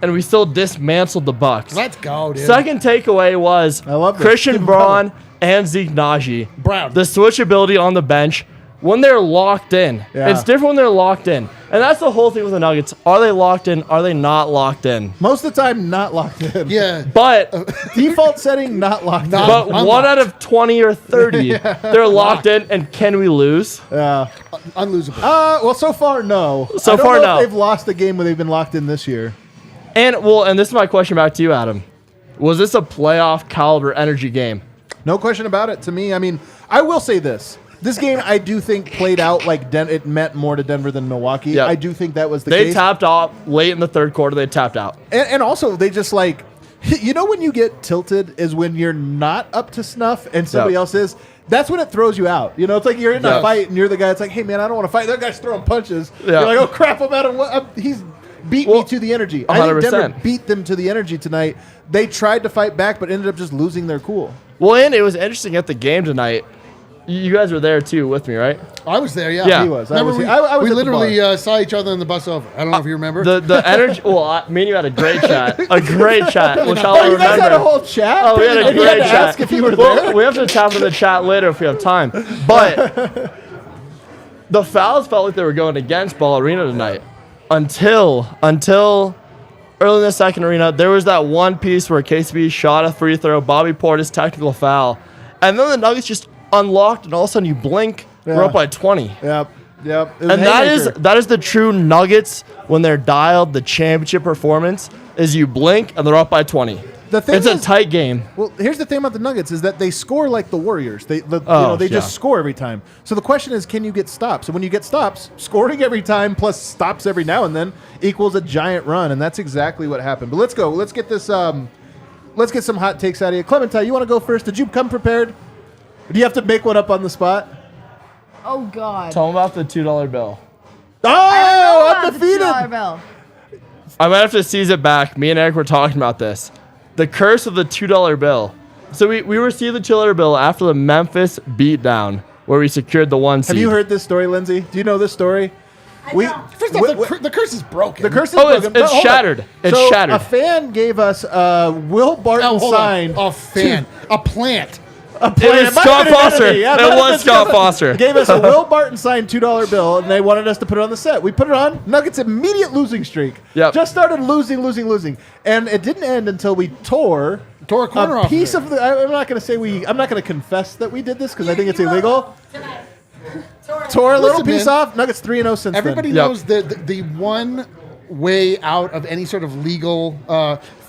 and we still dismantled the Bucks. Let's go, dude. Second takeaway was I love this. Christian Keep 'em Braun and Zeke Naji. Brown. The switchability on the bench when they're locked in. Yeah. It's different when they're locked in. And that's the whole thing with the Nuggets. Are they locked in? Are they not locked in? Most of the time, not locked in. Yeah. But Default setting, not locked Not- in. but unlocked. 1 out of 20 or 30, they're locked in. And can we lose? Yeah. Unlosable. Well, so far, no. So I don't far, know no. if they've lost a game where they've been locked in this year. And this is my question back to you, Adam. Was this a playoff caliber energy game? No question about it. To me, I mean, I will say this. This game, I do think, played out like it meant more to Denver than Milwaukee. Yep. I do think that was the They case. tapped off late in the third quarter. They tapped out. And also, they just like, you know, when you get tilted is when you're not up to snuff and somebody Yep. else is. That's when it throws you out. You know, it's like you're in a Yep. fight and you're the guy that's like, hey, man, I don't want to fight. That guy's throwing punches. Yeah. You're like, oh, crap, I'm out of he's beat me to the energy. I think Denver 100%. beat them to the energy tonight. They tried to fight back, but ended up just losing their cool. Well, and it was interesting at the game tonight. You guys were there too with me, right? I was there, yeah. Yeah. He was. I Remember, was, I was we at the literally bar. saw each other on the bus over. I don't know if you remember. The energy. Well, me and you had a great chat. A great chat, which I'll Oh, you guys had a remember. whole chat? Oh, we had a And you had great to chat. ask if you were Well, there? we have to tap into the chat later if we have time. But the fouls felt like they were going against Ball Arena tonight until early in the second arena. There was that one piece where KCP shot a free throw. Bobby Portis technical foul, and then the Nuggets just unlocked, and all of a sudden you blink, we're Yeah. up by 20. Yep. It was And a that haymaker. is the true Nuggets when they're dialed. The championship performance is you blink and they're up by 20. The thing It's a is- tight game. Well, here's the thing about the Nuggets is that they score like the Warriors. They Oh, they yeah. just score every time. So the question is, can you get stops? And when you get stops, scoring every time plus stops every now and then equals a giant run, and that's exactly what happened. But let's go. Let's get this. Let's get some hot takes out of you. Clementine, you want to go first? Did you come prepared? Or do you have to make one up on the spot? Oh, God. Tell them about the $2 bill. Oh, undefeated. $2 bill. I might have to seize it back. Me and Eric were talking about this. The curse of the $2 bill. So we received the $2 bill after the Memphis beatdown where we secured the 1 seed. Have you heard this story, Lindsay? Do you know this story? First off, the curse is broken. The curse is Oh, it's broken. But hold on. shattered. It's So shattered. A fan gave us a Will Barton Oh, hold sign. on. A fan. A plant. A It plant. was might have Scott been an Foster. enemy. Yeah, It might have was been Scott Foster. Gave us a Will Barton signed $2 bill, and they wanted us to put it on the set. We put it on. Nuggets immediate losing streak. Yep. Just started losing, and it didn't end until we tore Tore a corner a off piece of of the. I'm not going to say we. I'm not going to confess that we did this because I think it's illegal. Tore a little Listen, piece man. off. Nuggets 3-0 since Everybody then. Yep. knows the one way out of any sort of legal,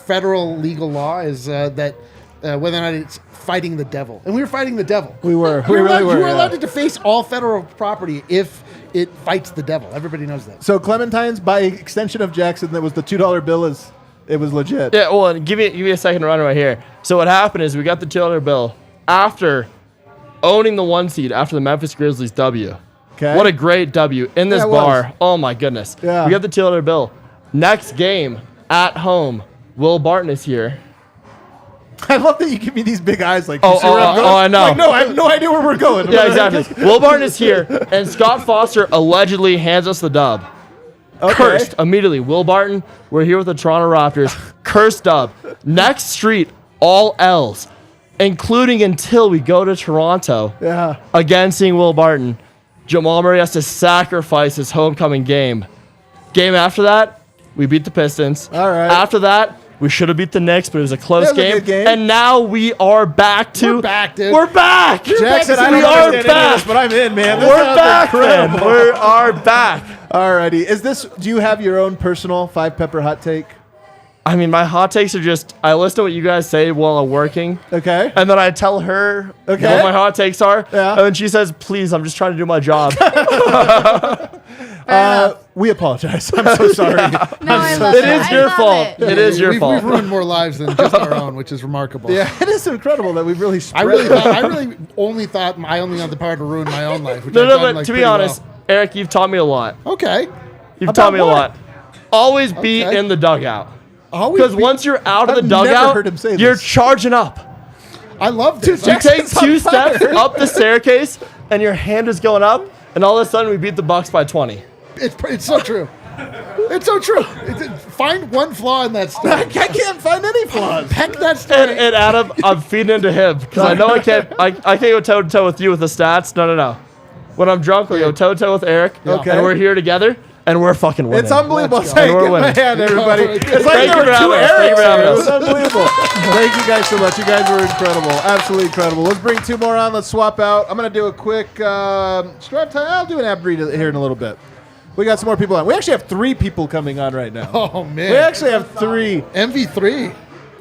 federal legal law is that whether or not it's fighting the devil. And we were fighting the devil. We were. You We really allowed, were. You were yeah. allowed to deface all federal property if it fights the devil. Everybody knows that. So Clementine's, by extension of Jackson, that was the $2 bill. It was legit. Yeah, well, and give me a second to run right here. So what happened is we got the $2 bill after owning the 1 seed after the Memphis Grizzlies W. Okay. What a great W in this Yeah, it bar. was. Oh my goodness. Yeah. We got the $2 bill. Next game at home, Will Barton is here. I love that you give me these big eyes. Like, Oh, you see where I'm going? I know. Like, no, I have no idea where we're going. Yeah, exactly. Will Barton is here, and Scott Foster allegedly hands us the dub. Okay. Cursed immediately. Will Barton, we're here with the Toronto Raptors. Cursed dub. Next street, all L's, including until we go to Toronto. Yeah. Again, seeing Will Barton. Jamal Murray has to sacrifice his homecoming game. Game after that, we beat the Pistons. All right. After that, we should have beat the Knicks, but it was a close That was a good game. And now we are back to. We're back, dude. We're back. Jackson, I we don't are understand any of back. this, but I'm in, man. This We're sounds back, man. incredible. We are back. Alrighty. Is this? Do you have your own personal 5-pepper hot take? I mean, my hot takes are just I listen to what you guys say while I'm working, Okay. and then I tell her Okay. what my hot takes are, Yeah. and then she says, "Please, I'm just trying to do my job." We apologize. I'm so sorry. No, I love It it. is I your love fault. it. It is your We've fault. ruined more lives than just our own, which is remarkable. Yeah, it is incredible that we've really I spread really only thought I only had the power to ruin my own life. Which No, I've no, done, but like, to be pretty honest, well. Eric, you've taught me a lot. Okay. You've About taught me a what? lot. Always be Okay. in the dugout. Always Because be- once you're out of the I've never dugout, heard him say you're this. charging up. I love this. You I- take 2 steps up the staircase, and your hand is going up, and all of a sudden we beat the Bucks by 20. It's so true. It's so true. Find one flaw in that story. I can't find any flaws. Peck that story. And Adam, I'm feeding into him because I know I can't go toe to toe with you with the stats. No. When I'm drunk, we go toe to toe with Eric, Okay. and we're here together, and we're fucking winning. It's unbelievable. Let's go. Hey, And we're give my winning. hand, everybody. It's like Thank there you were for two having us. Thank you Erics for having here. It us. was unbelievable. Thank you guys so much. You guys were incredible. Absolutely incredible. Let's bring 2 more on. Let's swap out. I'm going to do a quick strap time. I'll do an ab read here in a little bit. We got some more people on. We actually have 3 people coming on right now. Oh, man. We actually have 3. MV3.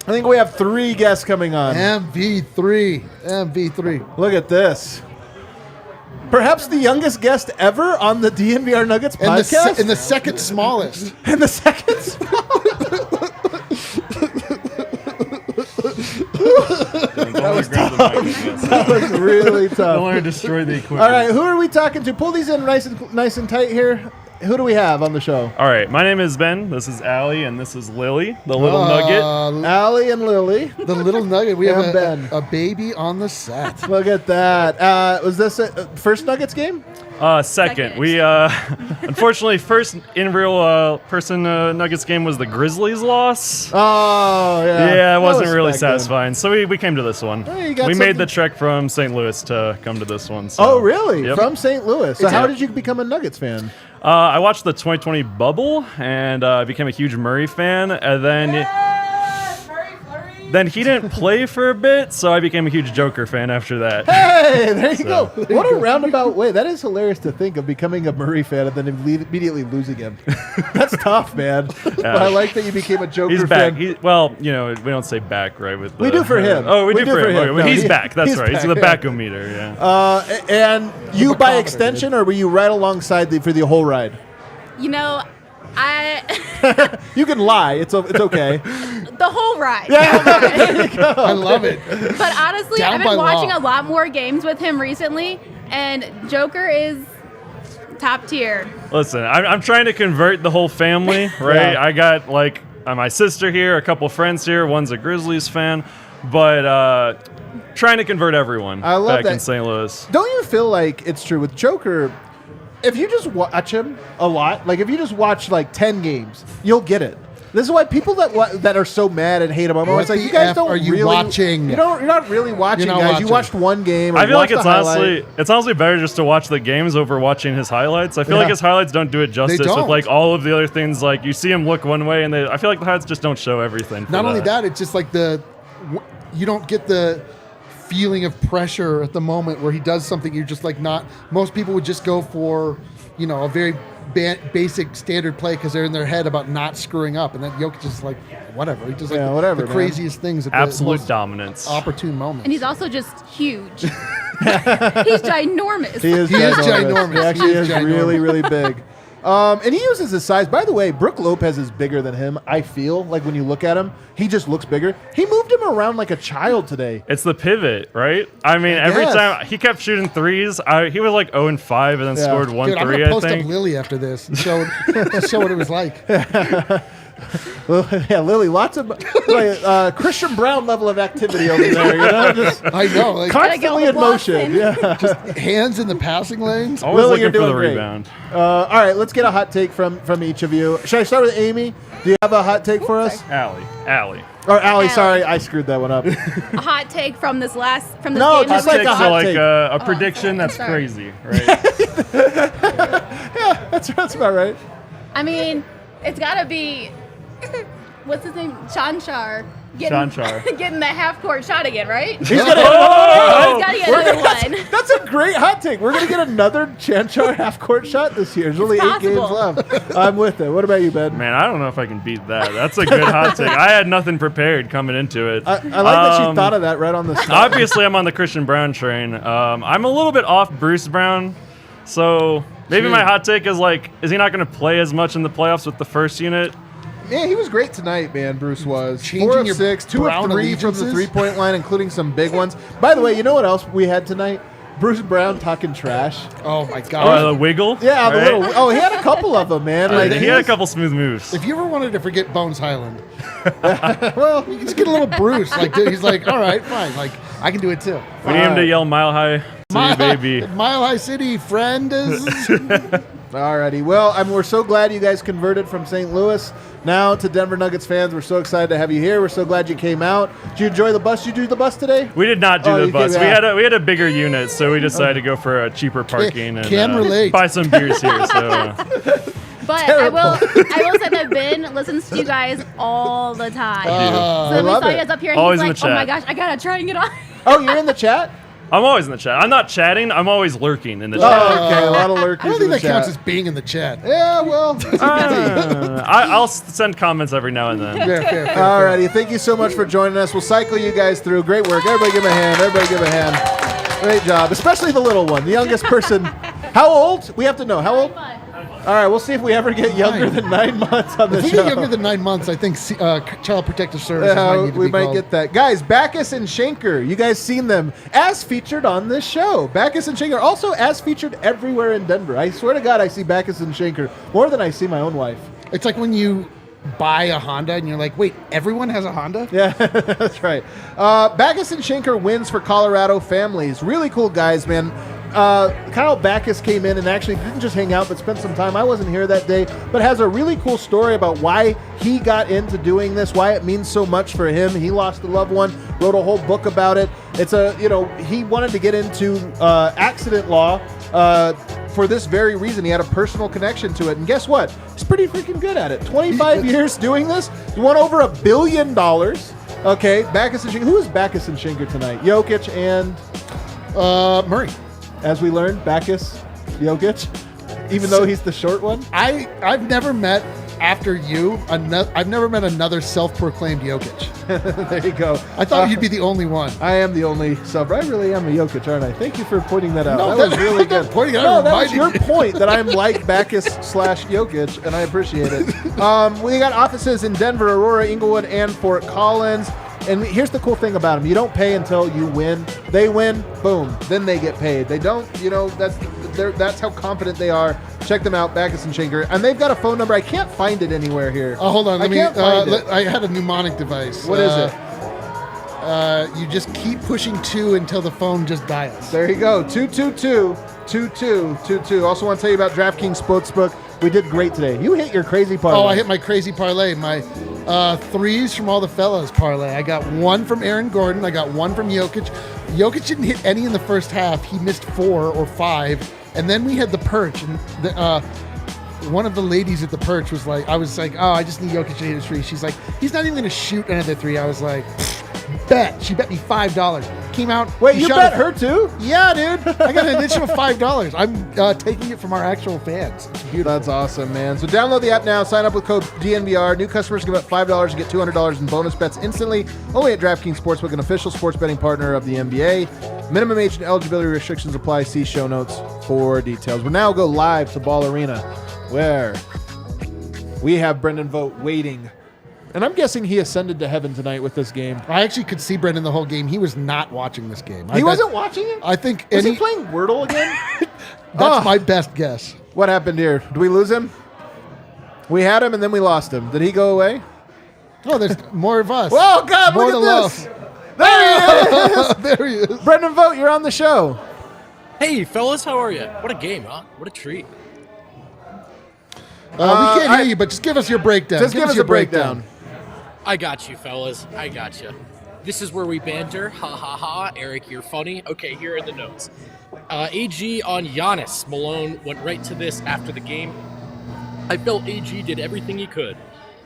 I think we have 3 guests coming on. MV3. Look at this. Perhaps the youngest guest ever on the DNVR Nuggets And podcast. the second smallest. And the second. That was really tough. Don't want to destroy the equipment. All right, who are we talking to? Pull these in nice and tight here. Who do we have on the show? All right, my name is Ben. This is Allie, and this is Lily, the little nugget. Allie and Lily. The little nugget. We And have Ben. a baby on the set. Look at that. Was this a first Nuggets game? Second, we unfortunately first in real person Nuggets game was the Grizzlies loss. Oh, yeah. Yeah, it That wasn't was really back then. satisfying. So we came to this one. Hey, you got We something- made the trek from St. Louis to come to this one. So. Oh, really? Yep. From St. Louis. So Yeah. how did you become a Nuggets fan? I watched the 2020 bubble and became a huge Murray fan, and then he didn't play for a bit, so I became a huge Joker fan after that. Hey, there you go. What a roundabout way. That is hilarious to think of becoming a Murray fan and then immediately losing him. That's tough, man. But I like that you became a Joker He's fan. back. Well, you know, we don't say back, right? With We do for him. Oh, we do for him. Okay, well, No, he's back. That's he's right. back, He's the yeah. backometer. Yeah. And you by barometer, extension, or were you right alongside for the whole ride? You know, I You can lie. It's okay. the whole ride. I love it. But honestly, Down I've by been watching law. a lot more games with him recently, and Joker is top tier. Listen, I'm trying to convert the whole family, right? Yeah. I got like my sister here, a couple friends here. One's a Grizzlies fan, but trying to convert everyone I love back that. in St. Louis. Don't you feel like it's true with Joker? If you just watch him a lot, like if you just watch like 10 games, you'll get it. This is why people that are so mad and hate him, I'm always What like, the you guys F don't are you really watching? You're not really watching, You're not guys. watching. You watched one game. Or I feel like watched it's the highlight. honestly better just to watch the games over watching his highlights. I feel Yeah. like his highlights don't do it justice with don't. like all of the other things. Like you see him look one way, and I feel like the highlights just don't show everything. for Not only that, it's just like you don't get the feeling of pressure at the moment where he does something you're just like not. Most people would just go for, a very basic standard play because they're in their head about not screwing up, and then Jokic is like, whatever. He does like whatever, the man. craziest things at the absolute most dominance. opportune moment. And he's also just huge. He's ginormous. He is ginormous. He actually He is is really, ginormous. really big. And he uses his size. By the way, Brook Lopez is bigger than him. I feel like when you look at him, he just looks bigger. He moved him around like a child today. It's the pivot, right? I mean, every Yes. time he kept shooting threes, he was like 0-5 and then Yeah. scored one Dude, I'm three. gonna I post think. up Lily after this and show what it was like. Yeah, Lily, lots of Christian Brown level of activity over there. You know, just I know. Like, constantly in motion. Yeah. hands in the passing lanes. Always Lily, you're looking for doing the great. rebound. All right, let's get a hot take from each of you. Should I start with Amy? Do you have a hot take for us? Allie. Or Allie, Allie. sorry, I screwed that one up. A hot take from this No, game. just that like we- a hot So take. a prediction that's sorry. crazy, right? That's about right. I mean, it's got to be, what's his name? Chanchar. Getting the half-court shot again, right? He's gonna. He's got to get another one. That's a great hot take. We're gonna get another Chanchar half-court shot this year. There's only 8 games possible. left. I'm with it. What about you, Ben? Man, I don't know if I can beat that. That's a good hot take. I had nothing prepared coming into it. I like that she thought of that right on the spot. Obviously, I'm on the Christian Brown train. I'm a little bit off Bruce Brown, so maybe my hot take is like, is he not going to play as much in the playoffs with the first unit? Yeah, he was great tonight, man. Bruce was Changing 4 of your 6, 2 of Brown 3 from the allegiances? 3-point line, including some big ones. By the way, you know what else we had tonight? Bruce Brown talking trash. Oh my God. The wiggle? Yeah, the right? little. Oh, he had a couple of them, man. Like He had a couple smooth moves. If you ever wanted to forget Bones Highland, well, you can just get a little Bruce. Like, dude, he's like, all right, fine. Like, I can do it too. We need him to yell Mile High City, baby. Mile High City, friend. Alrighty. Well, we're so glad you guys converted from St. Louis now to Denver Nuggets fans. We're so excited to have you here. We're so glad you came out. Did you enjoy the bus? Did you do the bus today? We did not do Oh, the you bus. came We out. had a bigger unit, so we decided to go for a cheaper parking and Can relate. buy some beers here. So But I will say that Ben listens to you guys all the time. So I then we love saw it. you guys up here and Always he's in like, the oh my chat. gosh, I got to try and get on. Oh, you're in the chat? I'm always in the chat. I'm not chatting. I'm always lurking in the Oh, chat. okay. A lot of lurkers I don't in think the that counts chat. as being in the chat. Yeah, well. I'll send comments every now and then. Yeah, fair. Alrighty. Thank you so much for joining us. We'll cycle you guys through. Great work. Everybody give him a hand. Everybody give him a hand. Great job. Especially the little one, the youngest person. How old? We have to know. How old? All right. We'll see if we ever get younger than 9 months on the If we show. get younger than 9 months, I think Child Protective Services might need to we be might called. get that. Guys, Backus and Schenker, you guys seen them as featured on this show. Backus and Schenker also as featured everywhere in Denver. I swear to God, I see Backus and Schenker more than I see my own wife. It's like when you buy a Honda and you're like, wait, everyone has a Honda? Yeah, that's right. Backus and Schenker wins for Colorado families. Really cool guys, man. Kyle Backus came in and actually didn't just hang out, but spent some time. I wasn't here that day, but has a really cool story about why he got into doing this, why it means so much for him. He lost a loved one, wrote a whole book about it. It's he wanted to get into accident law for this very reason. He had a personal connection to it, and guess what? He's pretty freaking good at it. 25 years doing this. He won over $1 billion. Okay, Backus and Schenker. Who is Backus and Schenker tonight? Jokic and Murray. as we learned, Backus, Jokic, even though he's the short one. I've never met, after you, I've never met another self-proclaimed Jokic. There you go. I thought you'd be the only one. I am the only sub. I really am a Jokic, aren't I? Thank you for pointing that out. No, that was really good. pointing it No, out that was reminded your point that I'm like Backus / Jokic, and I appreciate it. We got offices in Denver, Aurora, Inglewood, and Fort Collins. And here's the cool thing about them. You don't pay until you win. They win, boom, then they get paid. They don't, that's how confident they are. Check them out, Backus and Schenker. And they've got a phone number. I can't find it anywhere here. Oh, hold on. I can't find it. I had a mnemonic device. What is it? You just keep pushing 2 until the phone just dials. There you go. 222-2222. Also want to tell you about DraftKings Sportsbook. We did great today. You hit your crazy parlay. Oh, I hit my crazy parlay. My threes from all the fellas parlay. I got 1 from Aaron Gordon. I got 1 from Jokic. Jokic didn't hit any in the first half. He missed 4 or 5. And then we had the perch. And one of the ladies at the perch was like, I was like, oh, I just need Jokic to hit a 3. She's like, he's not even going to shoot another 3. I was like, bet. She bet me $5. Came out. Wait, he you shot bet a- her too? Yeah, dude. I got an additional $5. I'm taking it from our actual fans. It's beautiful. That's awesome, man. So download the app now. Sign up with code DNVR. New customers give up $5 and get $200 in bonus bets instantly. Only at DraftKings Sportsbook, an official sports betting partner of the NBA. Minimum age and eligibility restrictions apply. See show notes for details. We'll now go live to Ball Arena, where we have Brendan Vogt waiting. And I'm guessing he ascended to heaven tonight with this game. I actually could see Brendan the whole game. He was not watching this game. He wasn't watching it? I think Was he playing Wordle again? That's my best guess. What happened here? Do we lose him? We had him and then we lost him. Did he go away? Oh, there's more of us. Whoa, God, more look to at this. There he is. There he is. Brendan Vogt, you're on the show. Hey, fellas, how are you? What a game, huh? What a treat. We can't hear you, but just give us your breakdown. Just give us your a breakdown. I got you, fellas. I got you. This is where we banter. Ha ha ha. Eric, you're funny. Okay, here are the notes. AG on Giannis. Malone went right to this after the game. I felt AG did everything he could,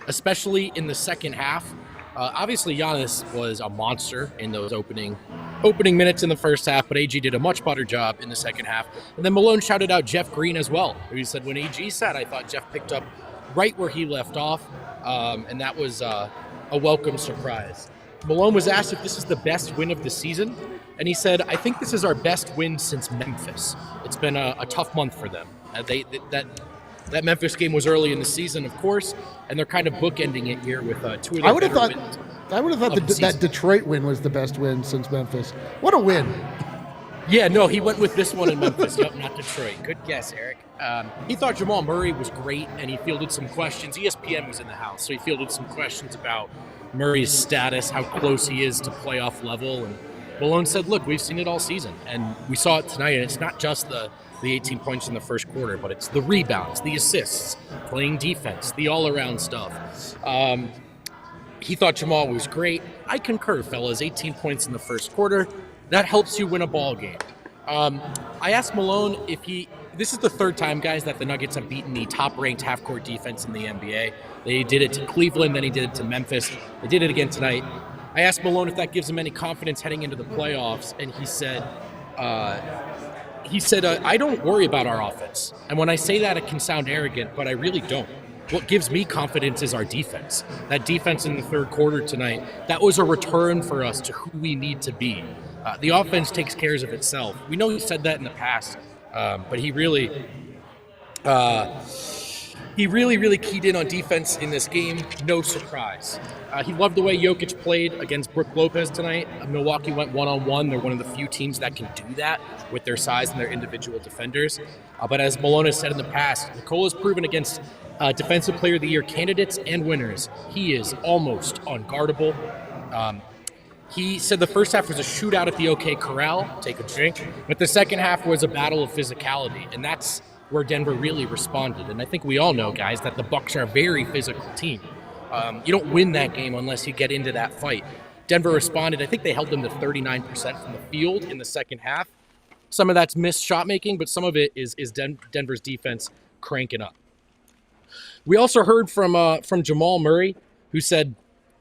especially in the second half. Obviously, Giannis was a monster in those opening minutes in the first half, but AG did a much better job in the second half. And then Malone shouted out Jeff Green as well. He said, when AG sat, I thought Jeff picked up right where he left off, and that was a welcome surprise. Malone was asked if this is the best win of the season, and he said, I think this is our best win since Memphis. It's been a tough month for them. That Memphis game was early in the season, of course, and they're kind of bookending it here with two of their better wins. I would have thought that Detroit win was the best win since Memphis. What a win. Yeah, no, he went with this one in Memphis. Yep, not Detroit. Good guess, Eric. He thought Jamal Murray was great, and he fielded some questions. ESPN was in the house, so he fielded some questions about Murray's status, how close he is to playoff level. And Malone said, look, we've seen it all season, and we saw it tonight, and it's not just the 18 points in the first quarter, but it's the rebounds, the assists, playing defense, the all-around stuff. He thought Jamal was great. I concur, fellas. 18 points in the first quarter. That helps you win a ball game. I asked Malone if this is the third time, guys, that the Nuggets have beaten the top-ranked half-court defense in the NBA. They did it to Cleveland, then he did it to Memphis. They did it again tonight. I asked Malone if that gives him any confidence heading into the playoffs, and he said, I don't worry about our offense. And when I say that, it can sound arrogant, but I really don't. What gives me confidence is our defense. That defense in the third quarter tonight, that was a return for us to who we need to be. The offense takes care of itself. We know he said that in the past, but he really keyed in on defense in this game. No surprise. He loved the way Jokic played against Brook Lopez tonight. Milwaukee went one-on-one. They're one of the few teams that can do that with their size and their individual defenders. But as Malone has said in the past, Nikola's proven against Defensive Player of the Year candidates and winners, he is almost unguardable. He said the first half was a shootout at the OK Corral, take a drink, but the second half was a battle of physicality, and that's where Denver really responded. And I think we all know, guys, that the Bucks are a very physical team. You don't win that game unless you get into that fight. Denver responded. I think they held them to 39% from the field in the second half. Some of that's missed shot making, but some of it is Denver's defense cranking up. We also heard from Jamal Murray, who said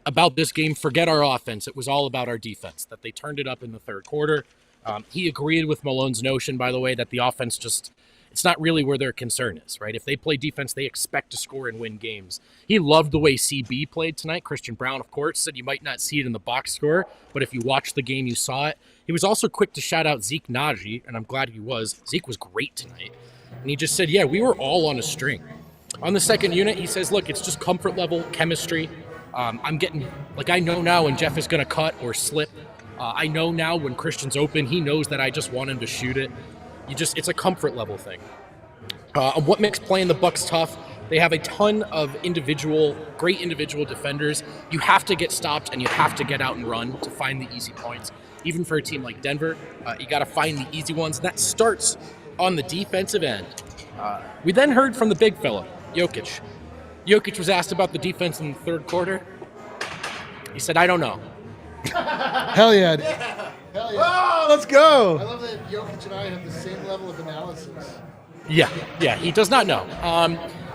about this game, forget our offense. It was all about our defense, that they turned it up in the third quarter. He agreed with Malone's notion, by the way, that the offense it's not really where their concern is, right? If they play defense, they expect to score and win games. He loved the way CB played tonight. Christian Brown, of course, said you might not see it in the box score, but if you watched the game, you saw it. He was also quick to shout out Zeke Naji, and I'm glad he was. Zeke was great tonight. And he just said, yeah, we were all on a string. On the second unit, he says, look, it's just comfort level, chemistry. I know now when Jeff is going to cut or slip. I know now when Christian's open, he knows that I just want him to shoot it. It's a comfort level thing. What makes playing the Bucks tough? They have a ton of great individual defenders. You have to get stopped and you have to get out and run to find the easy points. Even for a team like Denver, you got to find the easy ones. And that starts on the defensive end. We then heard from the big fella, Jokic. Jokic was asked about the defense in the third quarter. He said, I don't know. Hell yeah. Hell yeah. Oh, let's go. I love that Jokic and I have the same level of analysis. Yeah, he does not know.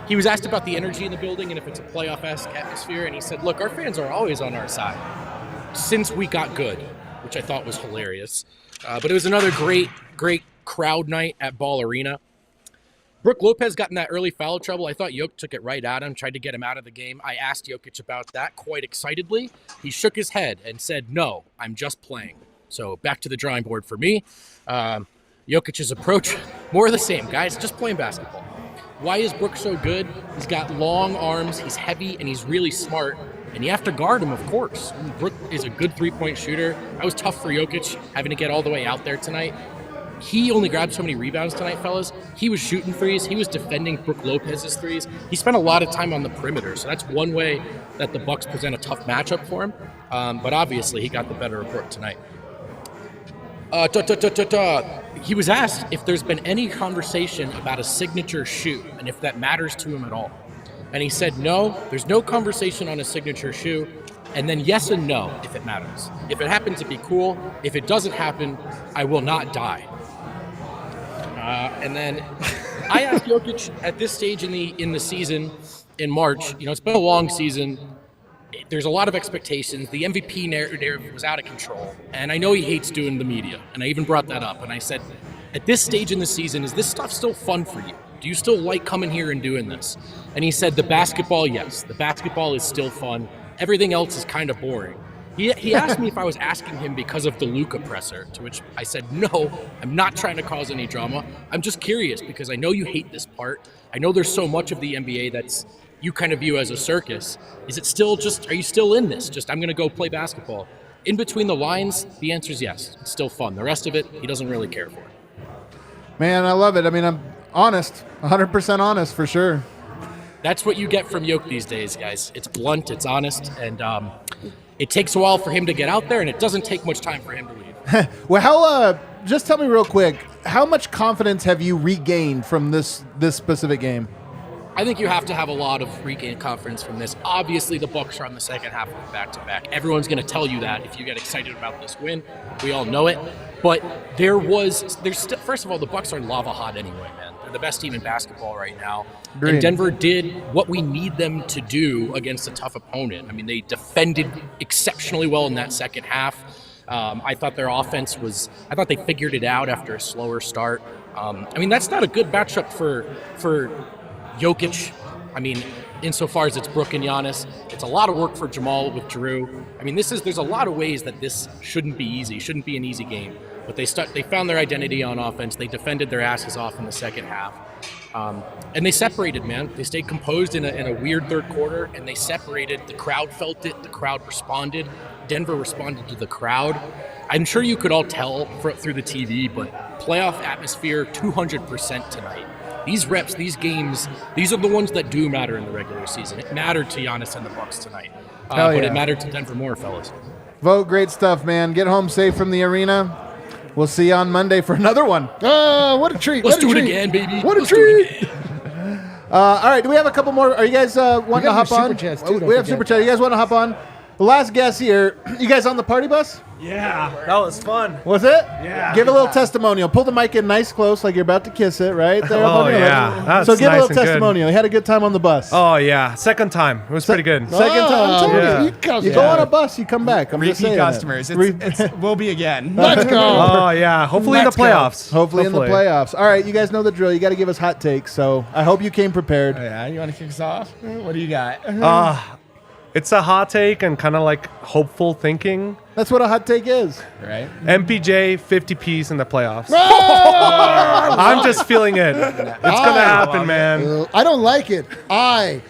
He was asked about the energy in the building and if it's a playoff-esque atmosphere, and he said, look, our fans are always on our side since we got good, which I thought was hilarious. But it was another great crowd night at Ball Arena. Brook Lopez got in that early foul trouble. I thought Jokic took it right at him, tried to get him out of the game. I asked Jokic about that quite excitedly. He shook his head and said, no, I'm just playing. So back to the drawing board for me. Jokic's approach, more of the same, guys, just playing basketball. Why is Brook so good? He's got long arms, he's heavy, and he's really smart. And you have to guard him, of course. Brook is a good three-point shooter. That was tough for Jokic, having to get all the way out there tonight. he only grabbed so many rebounds tonight, fellas. He was shooting threes. He was defending Brook Lopez's threes. He spent a lot of time on the perimeter, so that's one way that the Bucks present a tough matchup for him. But obviously, he got the better of Brook tonight. He was asked if there's been any conversation about a signature shoe and if that matters to him at all. And he said, no, there's no conversation on a signature shoe. And then yes and no if it matters. If it happens, it'd be cool. If it doesn't happen, I will not die. And then I asked Jokic at this stage in the season, in March, it's been a long season. There's a lot of expectations. The MVP narrative was out of control. And I know he hates doing the media. And I even brought that up. And I said, at this stage in the season, is this stuff still fun for you? Do you still like coming here and doing this? And he said, the basketball, yes. The basketball is still fun. Everything else is kind of boring. He asked me if I was asking him because of the Luka presser, to which I said, no, I'm not trying to cause any drama. I'm just curious because I know you hate this part. I know there's so much of the NBA that's you kind of view as a circus. Is it still are you still in this? I'm going to go play basketball. In between the lines, the answer is yes. It's still fun. The rest of it, he doesn't really care for. Man, I love it. I mean, I'm honest, 100% honest for sure. That's what you get from Yoke these days, guys. It's blunt, it's honest, and it takes a while for him to get out there, and it doesn't take much time for him to leave. Well, just tell me real quick, how much confidence have you regained from this specific game? I think you have to have a lot of regained confidence from this. Obviously, the Bucks are on the second half of the back-to-back. Everyone's going to tell you that if you get excited about this win. We all know it. But first of all, the Bucks are lava hot anyway, man. They're the best team in basketball right now. Agreed. And Denver did what we need them to do against a tough opponent. I mean, they defended exceptionally well in that second half. I thought their offense I thought they figured it out after a slower start. I mean, that's not a good matchup for Jokic. I mean, insofar as it's Brook and Giannis, it's a lot of work for Jamal with Drew. I mean, there's a lot of ways that this shouldn't be easy, shouldn't be an easy game. But they found their identity on offense. They defended their asses off in the second half. And they separated, man. They stayed composed in a weird third quarter, and they separated. The crowd felt it. The crowd responded. Denver responded to the crowd. I'm sure you could all tell through the TV, but playoff atmosphere 200% tonight. These reps, these games, these are the ones that do matter in the regular season. It mattered to Giannis and the Bucks tonight. But it mattered to Denver more, fellas. Vogt, great stuff, man. Get home safe from the arena. We'll see you on Monday for another one. Oh, what a treat. Let's do it again, baby. What a treat. All right, do we have a couple more? Are you guys wanting to hop on? Super chats too, We have Super Chat. You guys want to hop on? The last guest here. You guys on the party bus? Yeah, that was fun. Was it? Yeah. Give a little testimonial. Pull the mic in nice close like you're about to kiss it, right there. Oh, yeah. That's So give nice a little and testimonial. You had a good time on the bus. Oh, yeah. Second time. It was pretty good. Second time. Yeah. Repeat customer. You go on a bus, you come back. I'm just Repeat saying customers. We'll be again. Let's go. Oh, yeah. Hopefully in the Let's go. playoffs. Hopefully in the playoffs. All right, you guys know the drill. You got to give us hot takes. So I hope you came prepared. Yeah, you want to kick us off? What do you got? It's a hot take and kind of like hopeful thinking. That's what a hot take is. Right? MPJ 50 piece in the playoffs. I'm just feeling it. It's going to happen, man. I don't like it. I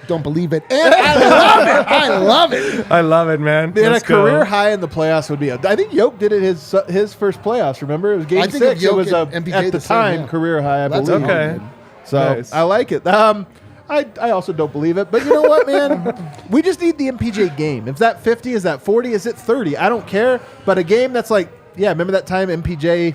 don't believe it. And I love it. I love it. I love it, man. And Let's a career go. high in the playoffs would be. I think Yoke did it his first playoffs. Remember, it was Game I think 6. of Jokic It was and MPJ at the the same, time yeah. career high. I That's believe. Okay. So Nice. I like it. I also don't believe it, but you know what, man? We just need the MPJ game. Is that 50? Is that 40? Is it 30? I don't care. But a game that's like, yeah, remember that time MPJ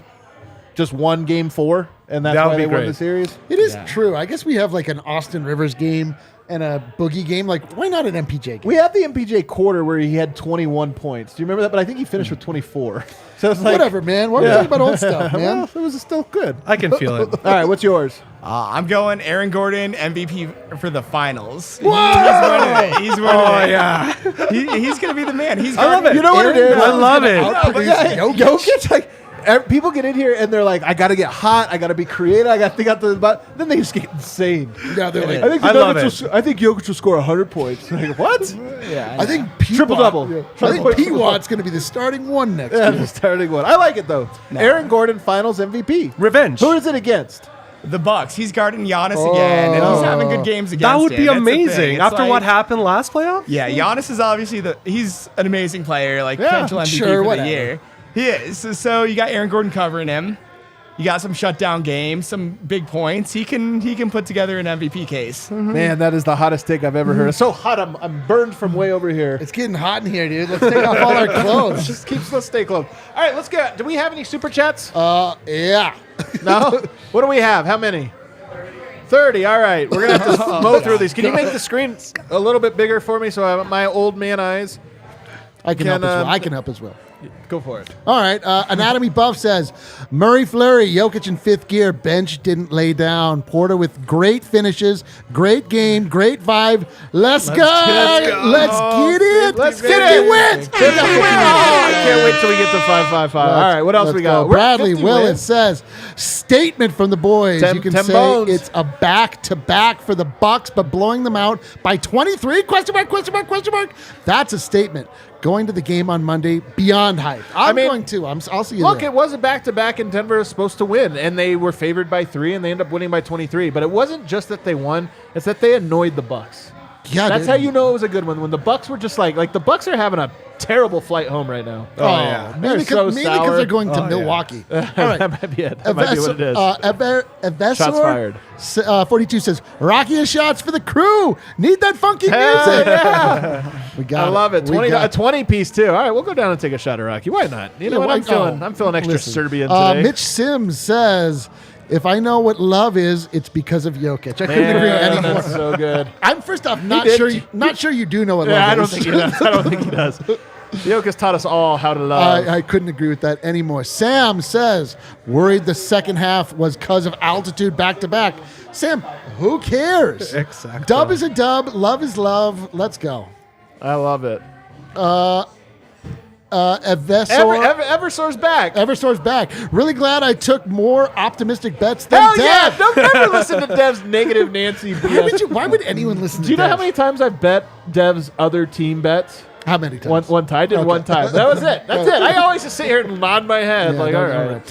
just won Game 4, and that's That would why be they won great. the series. It is true. I guess we have like an Austin Rivers game and a Boogie game. Like, why not an MPJ game? We have the MPJ quarter where he had 21 points. Do you remember that? But I think he finished with 24. So it's like, Whatever, man. Why are we talking about old stuff, man? well, it was still good. I can feel it. All right, what's yours? I'm going Aaron Gordon, MVP for the finals. Whoa! He's winning it. Oh, yeah. He's going to be the man. He's I love it. You know what it is? I love it. Jokic, like, people get in here and they're like, I got to get hot. I got to be creative. I got to think out the but then they just get insane. Yeah, they're like, I think I love I think Jokic will score 100 points. Like, what? I think Triple-double. I think P-Watt's going to be the starting one next Yeah, year. the starting one. I like it though. Aaron Gordon, Finals MVP. Revenge. Who is it against? The Bucks. He's guarding Giannis again, and he's having good games against That would him. be That's the thing. amazing. It's After like- what happened last playoff? Yeah, Giannis is obviously he's an amazing player, like Yeah, potential MVP sure, for whatever. the year. He is. So you got Aaron Gordon covering him. You got some shutdown games, some big points. He can put together an MVP case. Man, that is the hottest take I've ever heard. It's so hot, I'm burned from way over here. It's getting hot in here, dude. Let's take off all our clothes. Let's stay close. All right, let's get. Do we have any super chats? Yeah. No. What do we have? How many? 30. All right, we're gonna have to mow through these. Can you make the screen a little bit bigger for me so I have my old man eyes? I can help as well. I can help as well. Go for it. All right. Anatomy Buff says, Murray Fleury, Jokic in fifth gear. Bench didn't lay down. Porter with great finishes, great game, great vibe. Let's go. Let's get it. Let's 50 get it. wins. 50 wins. I can't wait till we get to 555. All right, what else we got? Go. Bradley 50 Willett wins. says, statement from the boys. You can say bones. it's a back-to-back for the Bucks, but blowing them out by 23? Question mark, question mark, question mark. That's a statement. Going to the game on Monday, beyond hype. I'll see you Look, there. it was a back-to-back, and Denver was supposed to win, and they were favored by 3, and they ended up winning by 23. But it wasn't just that they won; it's that they annoyed the Bucks. Yeah, that's how you know it was a good one. When the Bucks were just like the Bucks are having a terrible flight home right now. Oh, yeah, mainly because they're going to Milwaukee. All right, that might be it. That might be what it is. Shots fired. 42 says, "Rockiest shots for the crew. Need that funky music." Yeah. We got. I love it. We got 20 piece too. All right, we'll go down and take a shot of Rocky. Why not? You know what? I'm feeling extra listen, Serbian today. Mitch Sims says, "If I know what love is, it's because of Jokic." I couldn't agree anymore. That's so good. I'm first off not sure you do know what love is. I don't think he does. I don't think he does. Jokic taught us all how to love. I couldn't agree with that anymore. Sam says, worried the second half was because of altitude back-to-back. Sam, who cares? Exactly. Dub is a dub. Love is love. Let's go. I love it. Eversour's back. Eversour's back. Really glad I took more optimistic bets than Hell Dev. yeah! Don't ever listen to Dev's negative Nancy BS. Why would anyone listen to Do you know Dev? how many times I've bet Dev's other team bets? How many times? One time. I did one time. That was it. That's it. I always just sit here and nod my head. Yeah, all right.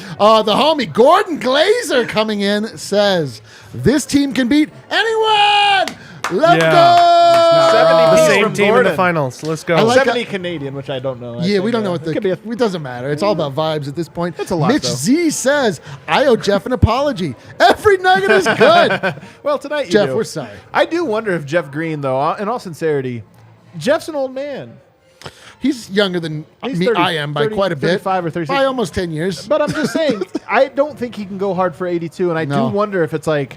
The homie Gordon Glazer coming in says, this team can beat anyone. Let's go. 70 The piece same from team Gordon. in the finals. Let's go. I like 70 Canadian, which I don't know. Yeah, we don't know what it doesn't matter. It's all about vibes at this point. It's a lot, Mitch Z says, I owe Jeff an apology. Every Nugget is good. Well, tonight you Jeff, do. we're sorry. I do wonder if Jeff Green, though, in all sincerity, Jeff's an old man. He's younger than He's me. 30, I am by 30, quite a bit. 35 or 36. By almost 10 years. But I'm just saying, I don't think he can go hard for 82, and I do wonder if it's like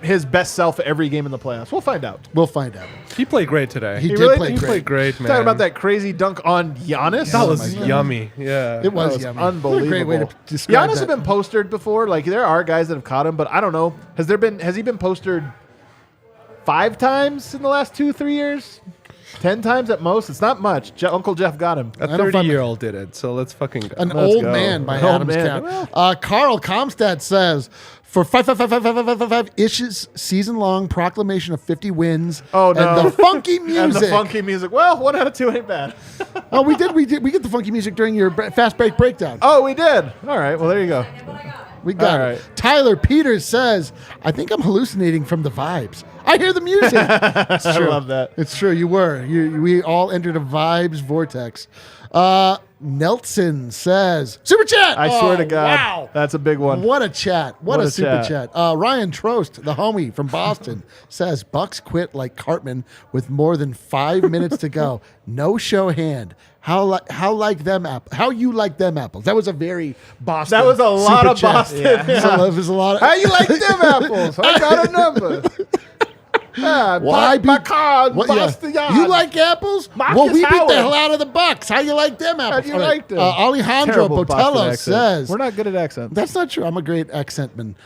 his best self every game in the playoffs. We'll find out. We'll find out. He played great today. He played great, man. Talking about that crazy dunk on Giannis. That was yummy. Yeah. It was yummy. Unbelievable. What a great way to describe Giannis that. has been postered before. Like, there are guys that have caught him, but I don't know. Has he been postered 5 times in the last 2-3 years? 10 times at most. It's not much. Uncle Jeff got him. A 30-year-old did it, so let's fucking go. An Let's old go. man by An old Adam's man. count. Carl Comstad says, for 5 issues season-long proclamation of 50 wins. Oh, no. And the funky music. And the funky music. Well, 1 out of 2 ain't bad. Oh, we get the funky music during your fast break breakdown. Oh, we did. All right. Well, there you go. We got All it. right. Tyler Peters says, I think I'm hallucinating from the vibes. I hear the music. It's I true. love that. It's true. You were. We all entered a vibes vortex. Nelson says, Super Chat. I swear to God. Wow. That's a big one. What a chat. What a super chat. chat. Ryan Trost, the homie from Boston, says Bucks quit like Cartman with more than 5 minutes to go. No show hand. How you like them apples? That was a very Boston. That was a lot super of chat. Boston. Yeah. There's a lot of How you like them apples? I got a number. Why my car, Boston yard. You like apples? Marcus Well, we beat Howard. the hell out of the Bucks. How you like them apples? How do you like them? Alejandro Terrible Boston Botello accent. says, We're not good at accents. that's not true. I'm a great accentman.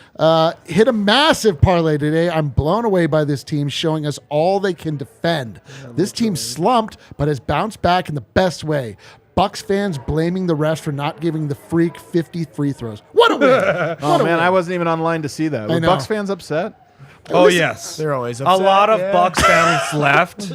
Hit a massive parlay today. I'm blown away by this team showing us all they can defend. This team slumped, but has bounced back in the best way. Bucks fans blaming the refs for not giving the freak 50 free throws. What a win! Oh, man, I wasn't even online to see that. I Were know. Bucks fans upset? Oh, yes. They're always A upset. lot of Yeah. Bucks fans left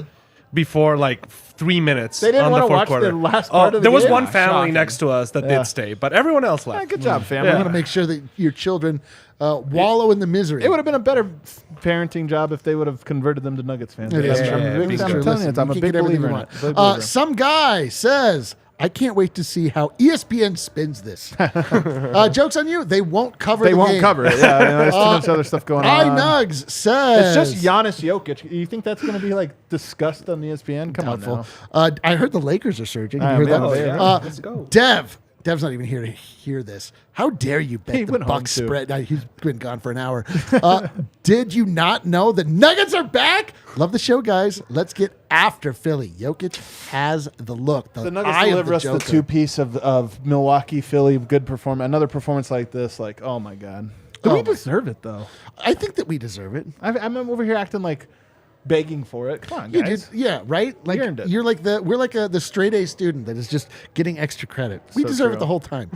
before like 3 minutes. They didn't on wanna the fourth watch quarter. the last part of the there was game? one family Shocking. next to us that Yeah. did stay, but everyone else left. Yeah, good job, family. I want to make sure that your children wallow in the misery. It would have been a better parenting job if they would have converted them to Nuggets fans. It is I'm true. telling you, It's true. I'm Listen, a you big can get everything believer you in want. it. Big believer. Some guy says, I can't wait to see how ESPN spins this. Joke's on you. They won't cover They the won't game. cover it. Yeah, there's too much other stuff going on. Nugs says It's just Giannis Jokic. You think that's going to be like discussed on ESPN? Come on now. I heard the Lakers are surging. You I heard am, that? yeah. Let's go. Dev's not even here to hear this. How dare you bet the Bucks spread? He's been gone for an hour. Did you not know the Nuggets are back? Love the show, guys. Let's get after Philly. Jokic has the look. The Nuggets deliver us the two-piece of Milwaukee, Philly, good performance. Another performance like this, like, oh my God. We deserve it, though. I think that we deserve it. I'm over here acting like begging for it. Come on, You guys. did, yeah, right. Like earned it. we're like the straight A student that is just getting extra credit. We So deserve true. it the whole time.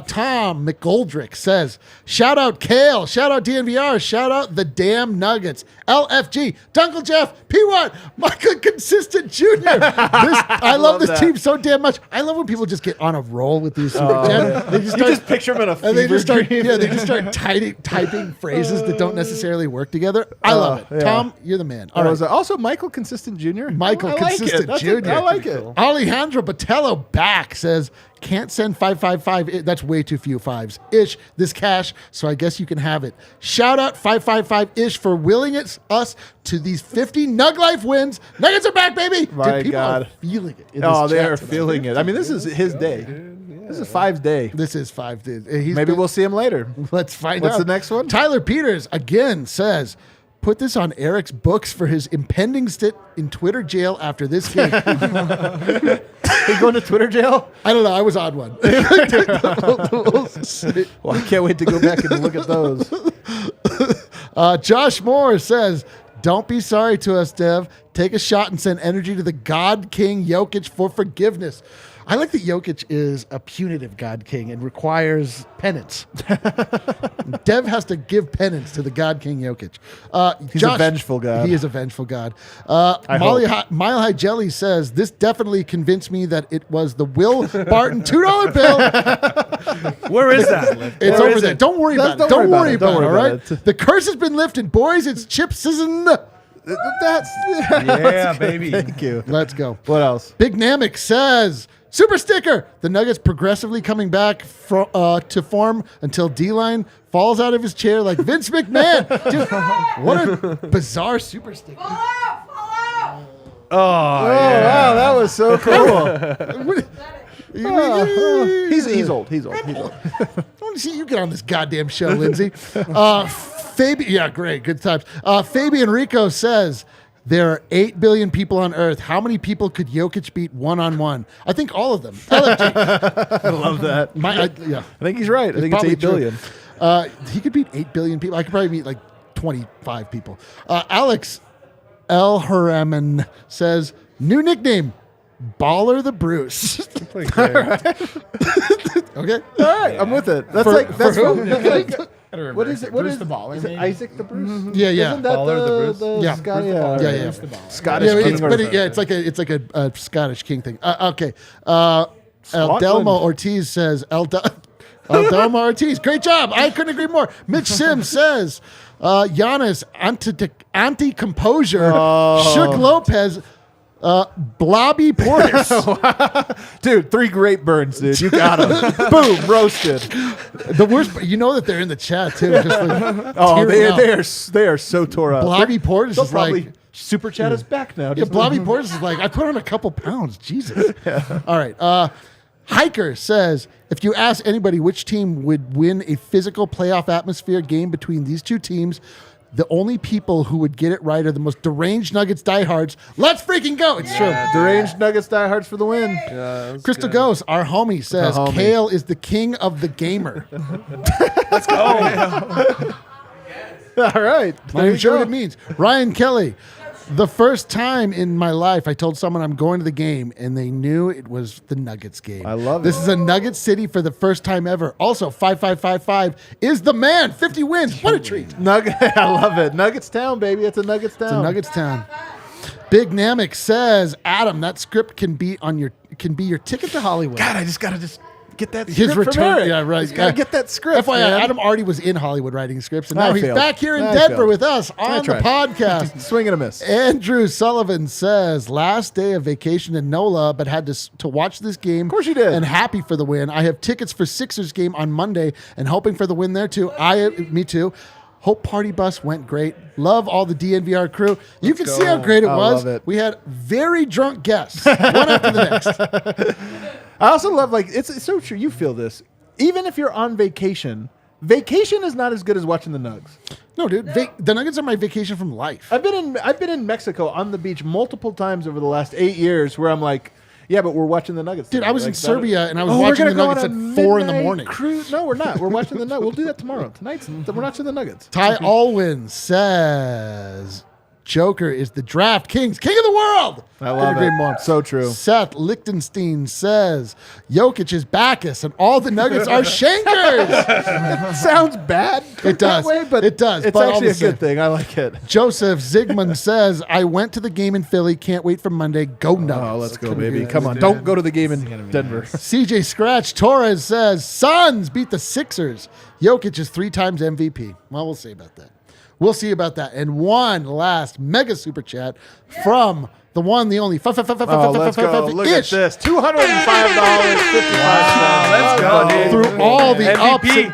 Tom McGoldrick says, "Shout out Kale, shout out DNVR, shout out the damn Nuggets, LFG, Dunkle Jeff, P1, Michael Consistent Jr. I love this that. team so damn much. I love when people just get on a roll with these. They just You just picture them in a and they just start, dream. yeah, they just start typing phrases that don't necessarily work together. I love it. yeah. Tom, you're the man. All right. Also, Michael Consistent Jr. Michael I like Consistent it. That's Jr. I like it. Alejandro Botello back says, can't send 555. That's way too few fives. Ish, this cash, so I guess you can have it. Shout out 555-ish for willing us to these 50 Nug Life wins. Nuggets are back, baby. My Dude, people God. are feeling it. In Oh, this they chat are tonight. feeling it. I mean, this is his day. This is Five's day. This is 5. Maybe we'll see him later. Let's find What's out. the next one? Tyler Peters again says, put this on Eric's books for his impending stint in Twitter jail after this game. He going to Twitter jail? I don't know. I was on one. We'll see. Well, I can't wait to go back and look at those. Josh Moore says, don't be sorry to us, Dev. Take a shot and send energy to the God King Jokic for forgiveness. I like that Jokic is a punitive God King and requires penance. Dev has to give penance to the God King Jokic. He's a vengeful God. He is a vengeful God. Mile High Jelly says, this definitely convinced me that it was the Will Barton $2 bill. Where is that? It's over there. Don't worry about it. Don't worry about it, all right? it. The curse has been lifted, boys. It's chip season. Yeah, baby. Thank you. Let's go. What else? Big Namek says, super sticker. The Nuggets progressively coming back to form until D-Line falls out of his chair like Vince McMahon. Dude, what a bizarre super sticker. Oh, wow, that was so cool. He's old. He's old. I want to see you get on this goddamn show, Lindsay. Yeah, great. Good times. Fabian Rico says, there are 8 billion people on Earth. How many people could Jokic beat one-on-one? I think all of them. LFG. I love that. Yeah. I think he's right. I think it's probably 8 billion. True. He could beat 8 billion people. I could probably beat like 25 people. Alex L. Haraman says, new nickname, Baller the Bruce. Okay. All right, I'm with it. That's what is it? What Bruce is the Baller, Is it maybe? Isaac the Bruce? Yeah, yeah. Isn't that Baller the Bruce? Yeah. Scotty, Yeah. Scottish Yeah, king. it's like a Scottish king thing. Okay. Eldelmo Ortiz says, Eldelmo Ortiz, great job. I couldn't agree more. Mitch Sims says, Giannis, anti-composure, Shook Lopez, Blobby Portis. Dude, 3 great burns, dude. You got him. Boom, roasted. The worst, you know that they're in the chat too. Just like Oh, tearing up. they are so tore up. Blobby Portis They'll is probably like, super chat us back now. yeah, Blobby Portis is like, I put on a couple pounds. Jesus. All right. Hiker says, if you ask anybody which team would win a physical playoff atmosphere game between these two teams, the only people who would get it right are the most deranged Nuggets diehards. Let's freaking go. It's true. Deranged Nuggets diehards for the win. Crystal Ghost, our homie, says, homie. Kale is the king of the gamer. Let's go. All right. Not even sure what it means. Ryan Kelly, the first time in my life I told someone I'm going to the game and they knew it was the Nuggets game. I love This it. is a Nugget City for the first time ever. Also, 5555 is the man. 50 wins. What a treat. I love it. Nuggets Town, baby. It's a Nuggets Town. It's a Nuggets town. Big Namek says, Adam, that script can be your ticket to Hollywood. God, I just gotta get that His script from return, Eric. yeah, right. He's got to get that script, FYI, man. Adam already was in Hollywood writing scripts, and I now he's failed. back here in I Denver failed. with us I on the tried. podcast. Swing and a miss. Andrew Sullivan says, last day of vacation in NOLA, but had to watch this game. Of course you did. And happy for the win. I have tickets for Sixers game on Monday and hoping for the win there too. Me too. Hope Party Bus went great. Love all the DNVR crew. You can see how great it I was. love it. We had very drunk guests, one after the next. I also love, like, it's so true. You feel this. Even if you're on vacation is not as good as watching the Nugs. No, dude. The Nuggets are my vacation from life. I've been in Mexico on the beach multiple times over the last 8 years where I'm like, yeah, but we're watching the Nuggets. Dude, tonight. I was in Like, Serbia and I was we're watching the gonna go Nuggets on at a 4 in the midnight morning. Cruise. No, we're not. We're watching the Nuggets. We'll do that tomorrow. We're watching the Nuggets. Ty Alwyn says Joker is the draft king of the world. I love Great it. moment. So true. Seth Lichtenstein says Jokic is Bacchus and all the Nuggets are shankers. It sounds bad. It does. That way, but it does. It's but all actually the a same. good thing. I like it. Joseph Zygmunt says, I went to the game in Philly. Can't wait for Monday. Go Nuggets. Oh, let's go, It's gonna baby. be- Come on. Don't go to the game in Denver. CJ Scratch Torres says, Suns beat the Sixers. Jokic is 3 times MVP. Well, we'll see about that. We'll see about that. And one last mega super chat from the one, the only. Oh, let's go. Look at this. $205.55. Let's go, dude. Through all the MVP.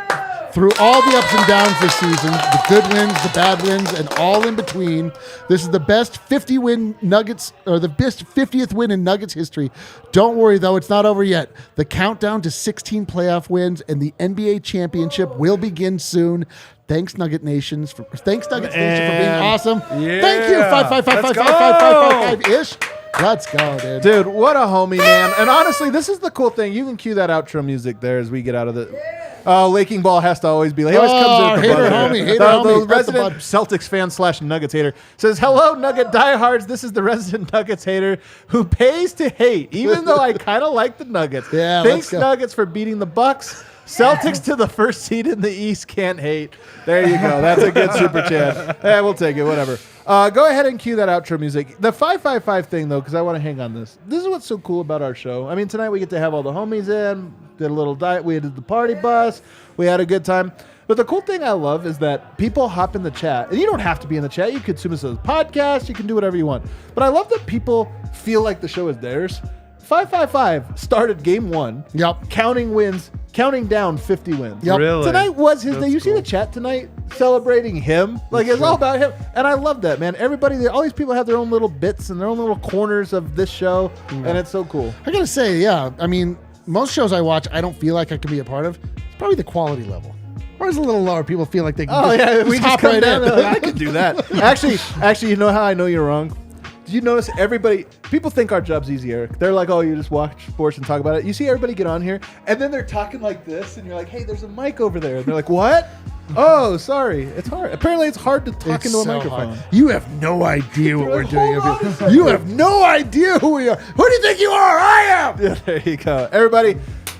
ups and downs this season, the good wins, the bad wins, and all in between. This is the best 50-win Nuggets, or the best 50th win in Nuggets history. Don't worry though, it's not over yet. The countdown to 16 playoff wins and the NBA championship will begin soon. Thanks, Nugget Nation for being awesome. Yeah. Thank you. 555555555-ish. Let's go, dude. Dude, what a homie, man. And honestly, this is the cool thing. You can cue that outro music there as we get out of the... Oh, Laking Ball has to always be... He always comes in at the hater buzzer. homie, hater the homie. Press the resident Celtics fan / Nuggets hater says, hello, Nugget diehards. This is the resident Nuggets hater who pays to hate, even though I kind of like the Nuggets. Yeah, Thanks, let's go. Nuggets, for beating the Bucks. Celtics to the first seed in the East, can't hate. There you go. That's a good super chat. Yeah, we'll take it. Whatever. Go ahead and cue that outro music. The 555 thing, though, because I want to hang on this. This is what's so cool about our show. I mean, tonight we get to have all the homies in, did a little diet. We did the party bus. We had a good time. But the cool thing I love is that people hop in the chat. And you don't have to be in the chat. You could consume this as a podcast. You can do whatever you want. But I love that people feel like the show is theirs. 555 started game 1. Yep. Counting wins, counting down 50 wins. Yep. Really? Tonight was his day. That's You see the chat tonight celebrating him? Like, it's all about him. And I love that, man. Everybody, all these people have their own little bits and their own little corners of this show. And it's so cool. I gotta say, yeah. I mean, most shows I watch, I don't feel like I can be a part of. It's probably the quality level. Or it's a little lower. People feel like they can We just hop come right down in. and like, I can do that. Actually, you know how I know you're wrong? Did you notice people think our job's easy, Eric. They're like, oh, you just watch sports and talk about it. You see everybody get on here, and then they're talking like this, and you're like, hey, there's a mic over there. And they're like, what? Oh, sorry. It's hard. Apparently, it's hard to talk It's into a so microphone. hard. You have no idea what You're we're like, doing. hold on a second. You have no idea who we are. Who do you think you are? I am. Yeah, there you go. Everybody,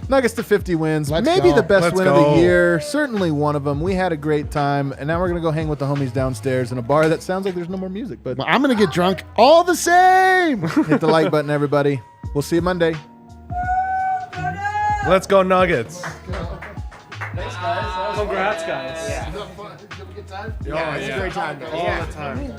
Nuggets to 50 wins. Let's Maybe go. the best Let's win of go. the year. Certainly one of them. We had a great time, and now we're going to go hang with the homies downstairs in a bar that sounds like there's no more music. But Well, I'm gonna get drunk all the same. hit the like button, everybody. We'll see you Monday. Let's go Nuggets. Congrats, guys. Did you have a good time? Yeah, it's a great time. All the time.